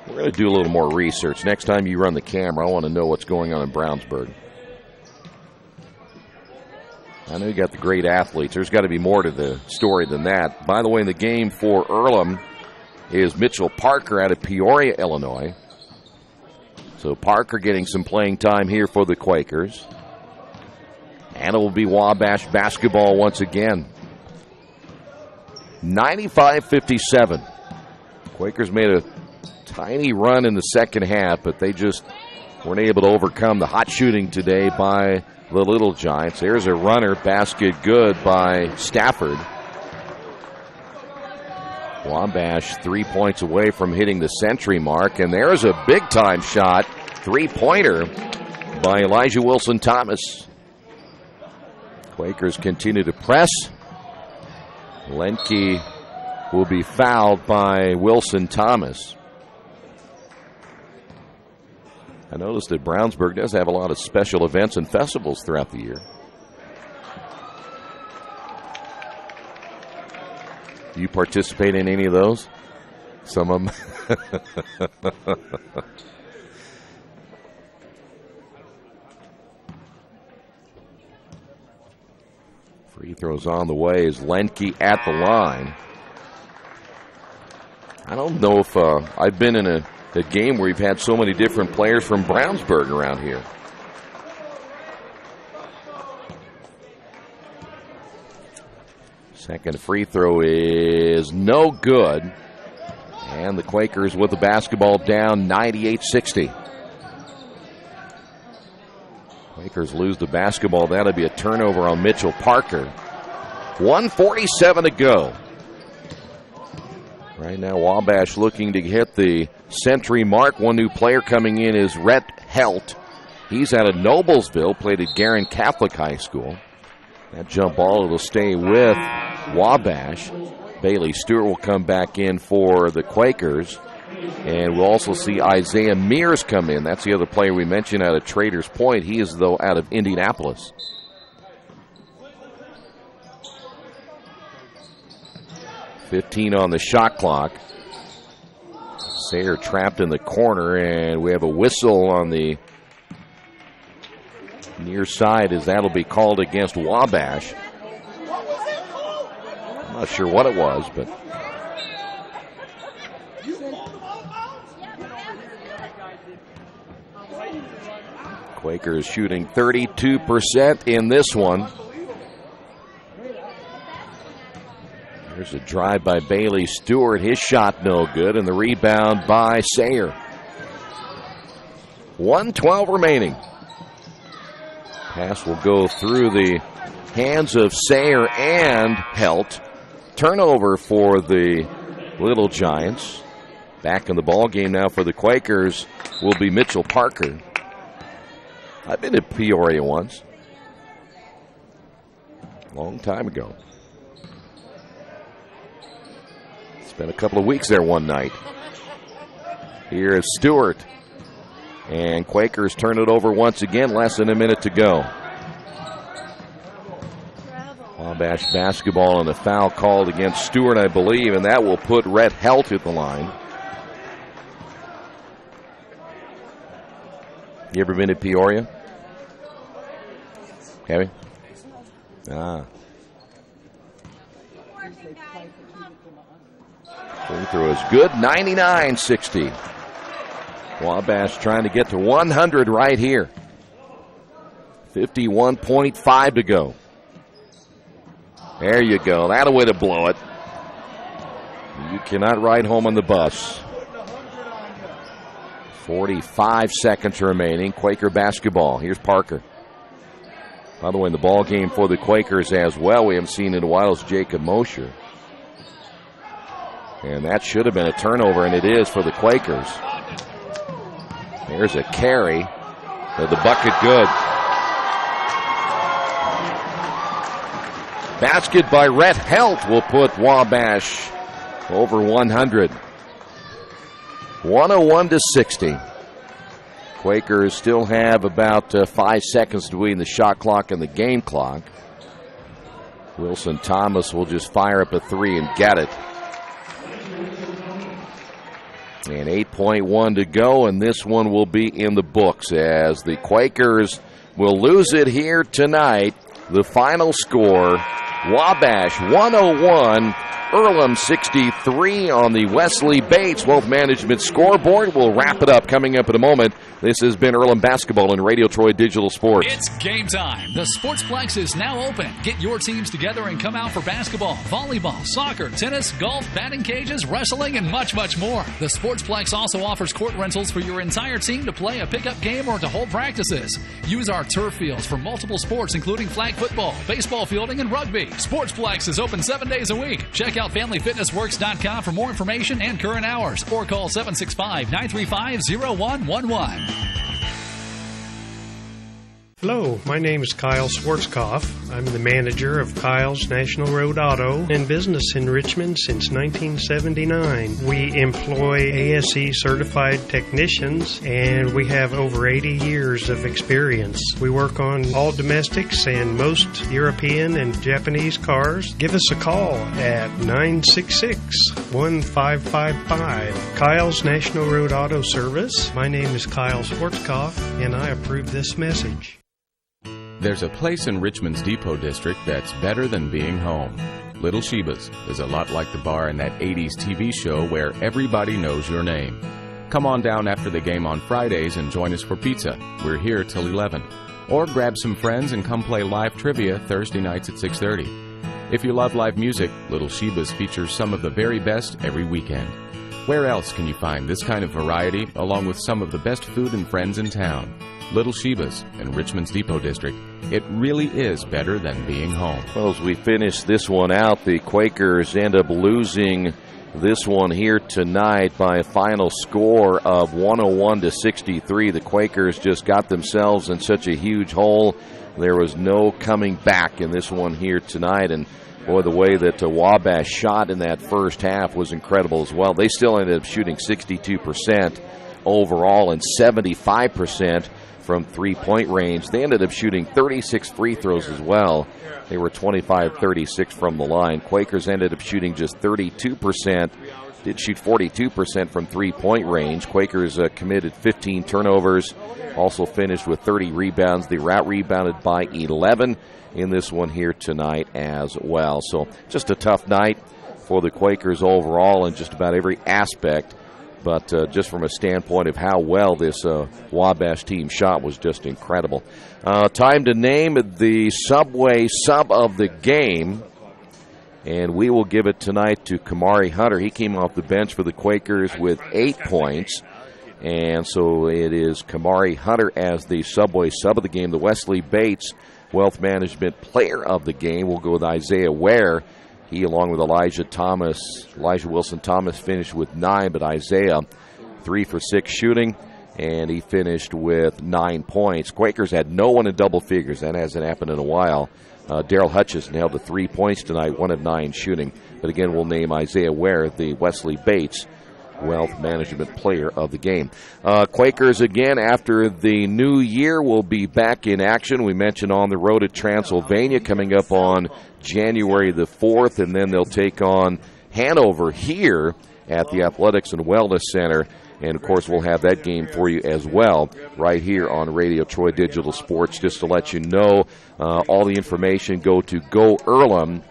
Speaker 1: We're going to do a little more research. Next time you run the camera, I want to know what's going on in Brownsburg. I know you got the great athletes. There's got to be more to the story than that. By the way, in the game for Earlham is Mitchell Parker out of Peoria, Illinois. So Parker getting some playing time here for the Quakers. And it will be Wabash basketball once again. 95-57. Quakers made a tiny run in the second half, but they just weren't able to overcome the hot shooting today by the Little Giants. There's a runner, basket good by Stafford. Wabash 3 points away from hitting the century mark, and there's a big-time shot, three-pointer by Elijah Wilson-Thomas. Quakers continue to press. Lenke will be fouled by Wilson-Thomas. I noticed that Brownsburg does have a lot of special events and festivals throughout the year. Do you participate in any of those? Some of them. Free throws on the way is Lenke at the line. I don't know if I've been in a game where we've had so many different players from Brownsburg around here. Second free throw is no good. And the Quakers with the basketball down 98-60. Quakers lose the basketball. That'll be a turnover on Mitchell Parker. 1:47 to go. Right now, Wabash looking to hit the century mark. One new player coming in is Rhett Helt. He's out of Noblesville, played at Guerin Catholic High School. That jump ball will stay with Wabash. Bailey Stewart will come back in for the Quakers. And we'll also see Isaiah Mears come in. That's the other player we mentioned out of Traders Point. He is, though, out of 15 on the shot clock. Sayre trapped in the corner, and we have a whistle on the near side as that'll be called against Wabash. I'm not sure what it was, but Quakers shooting 32% in this one. There's a drive by Bailey Stewart. His shot no good, and the rebound by Sayre. 1:12 remaining. Pass will go through the hands of Sayre and Helt. Turnover for the Little Giants. Back in the ball game now for the Quakers will be Mitchell Parker. I've been to Peoria once. Long time ago. Spent a couple of weeks there one night. Here is Stewart. And Quakers turn it over once again, less than a minute to go. Wabash basketball and a foul called against Stewart, I believe, and that will put Rhett Helt at the line. You ever been to Peoria? Have you? Free throw is good, 99-60. Wabash trying to get to 100 right here. 51.5 to go. There you go. That'll way to blow it. You cannot ride home on the bus. 45 seconds remaining. Quaker basketball. Here's Parker. By the way, in the ball game for the Quakers as well, we haven't seen in a while, is Jacob Mosher. And that should have been a turnover, and it is for the Quakers. There's a carry. The bucket good. Basket by Rhett Helt will put Wabash over 100. 101-60. Quakers still have about 5 seconds between the shot clock and the game clock. Wilson Thomas will just fire up a three and get it. And 8.1 to go, and this one will be in the books as the Quakers will lose it here tonight. The final score, Wabash 101, Earlham 63 on the Wesley Bates Wealth Management scoreboard. We'll wrap it up coming up in a moment. This has been Earlham Basketball and Radio Troy Digital Sports.
Speaker 19: It's game time. The Sportsplex is now open. Get your teams together and come out for basketball, volleyball, soccer, tennis, golf, batting cages, wrestling, and much, much more. The Sportsplex also offers court rentals for your entire team to play a pickup game or to hold practices. Use our turf fields for multiple sports, including flag football, baseball fielding, and rugby. Sportsplex is open 7 days a week. Check out FamilyFitnessWorks.com for more information and current hours, or call 765-935-0111.
Speaker 18: Hello, my name is Kyle Schwarzkopf. I'm the manager of Kyle's National Road Auto in business in Richmond since 1979. We employ ASE certified technicians, and we have over 80 years of experience. We work on all domestics and most European and Japanese cars. Give us a call at 966-1555. Kyle's National Road Auto Service. My name is Kyle Schwarzkopf, and I approve this message.
Speaker 9: There's a place in Richmond's Depot District that's better than being home. Little Sheba's is a lot like the bar in that 80s TV show where everybody knows your name. Come on down after the game on Fridays and join us for pizza. We're here till 11. Or grab some friends and come play live trivia Thursday nights at 6:30. If you love live music, Little Sheba's features some of the very best every weekend. Where else can you find this kind of variety along with some of the best food and friends in town? Little Sheba's in Richmond's Depot District. It really is better than being home.
Speaker 1: Well, as we finish this one out, the Quakers end up losing this one here tonight by a final score of 101-63. The Quakers just got themselves in such a huge hole. There was no coming back in this one here tonight. And boy, the way that Wabash shot in that first half was incredible as well. They still ended up shooting 62% overall and 75% from three-point range. They ended up shooting 36 free throws as well. They were 25-36 from the line. Quakers ended up shooting just 32%. Did shoot 42% from three-point range. Quakers committed 15 turnovers. Also finished with 30 rebounds. They were out-rebounded by 11 in this one here tonight as well. So just a tough night for the Quakers overall in just about every aspect. But just from a standpoint of how well this Wabash team shot was just incredible. Time to name the Subway sub of the game. And we will give it tonight to Kamari Hunter. He came off the bench for the Quakers with 8 points. And so it is Kamari Hunter as the Subway sub of the game. The Wesley Bates Wealth Management player of the game will go with Isaiah Ware. He, along with Elijah Wilson-Thomas, finished with 9, but Isaiah 3 for 6 shooting, and he finished with 9 points. Quakers had no one in double figures. That hasn't happened in a while. Daryl Hutchison held the 3 points tonight, 1 of 9 shooting. But again, we'll name Isaiah Ware the Wesley Bates Wealth Management player of the game. Quakers, again, after the new year, will be back in action. We mentioned on the road at Transylvania coming up on January the 4th, and then they'll take on Hanover here at the Athletics and Wellness Center. And, of course, we'll have that game for you as well right here on Radio Troy Digital Sports. Just to let you know, all the information, go to GoEarlham.com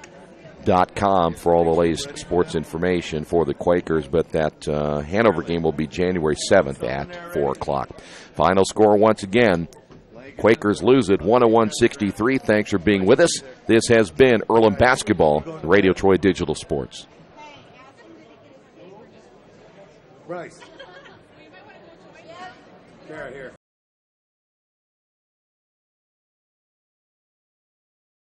Speaker 1: for all the latest sports information for the Quakers. But that Hanover game will be January 7th at 4 o'clock. Final score once again, Quakers lose it 101-63. Thanks for being with us. This has been Earlham Basketball, Radio Troy Digital Sports.
Speaker 6: Bryce. Here.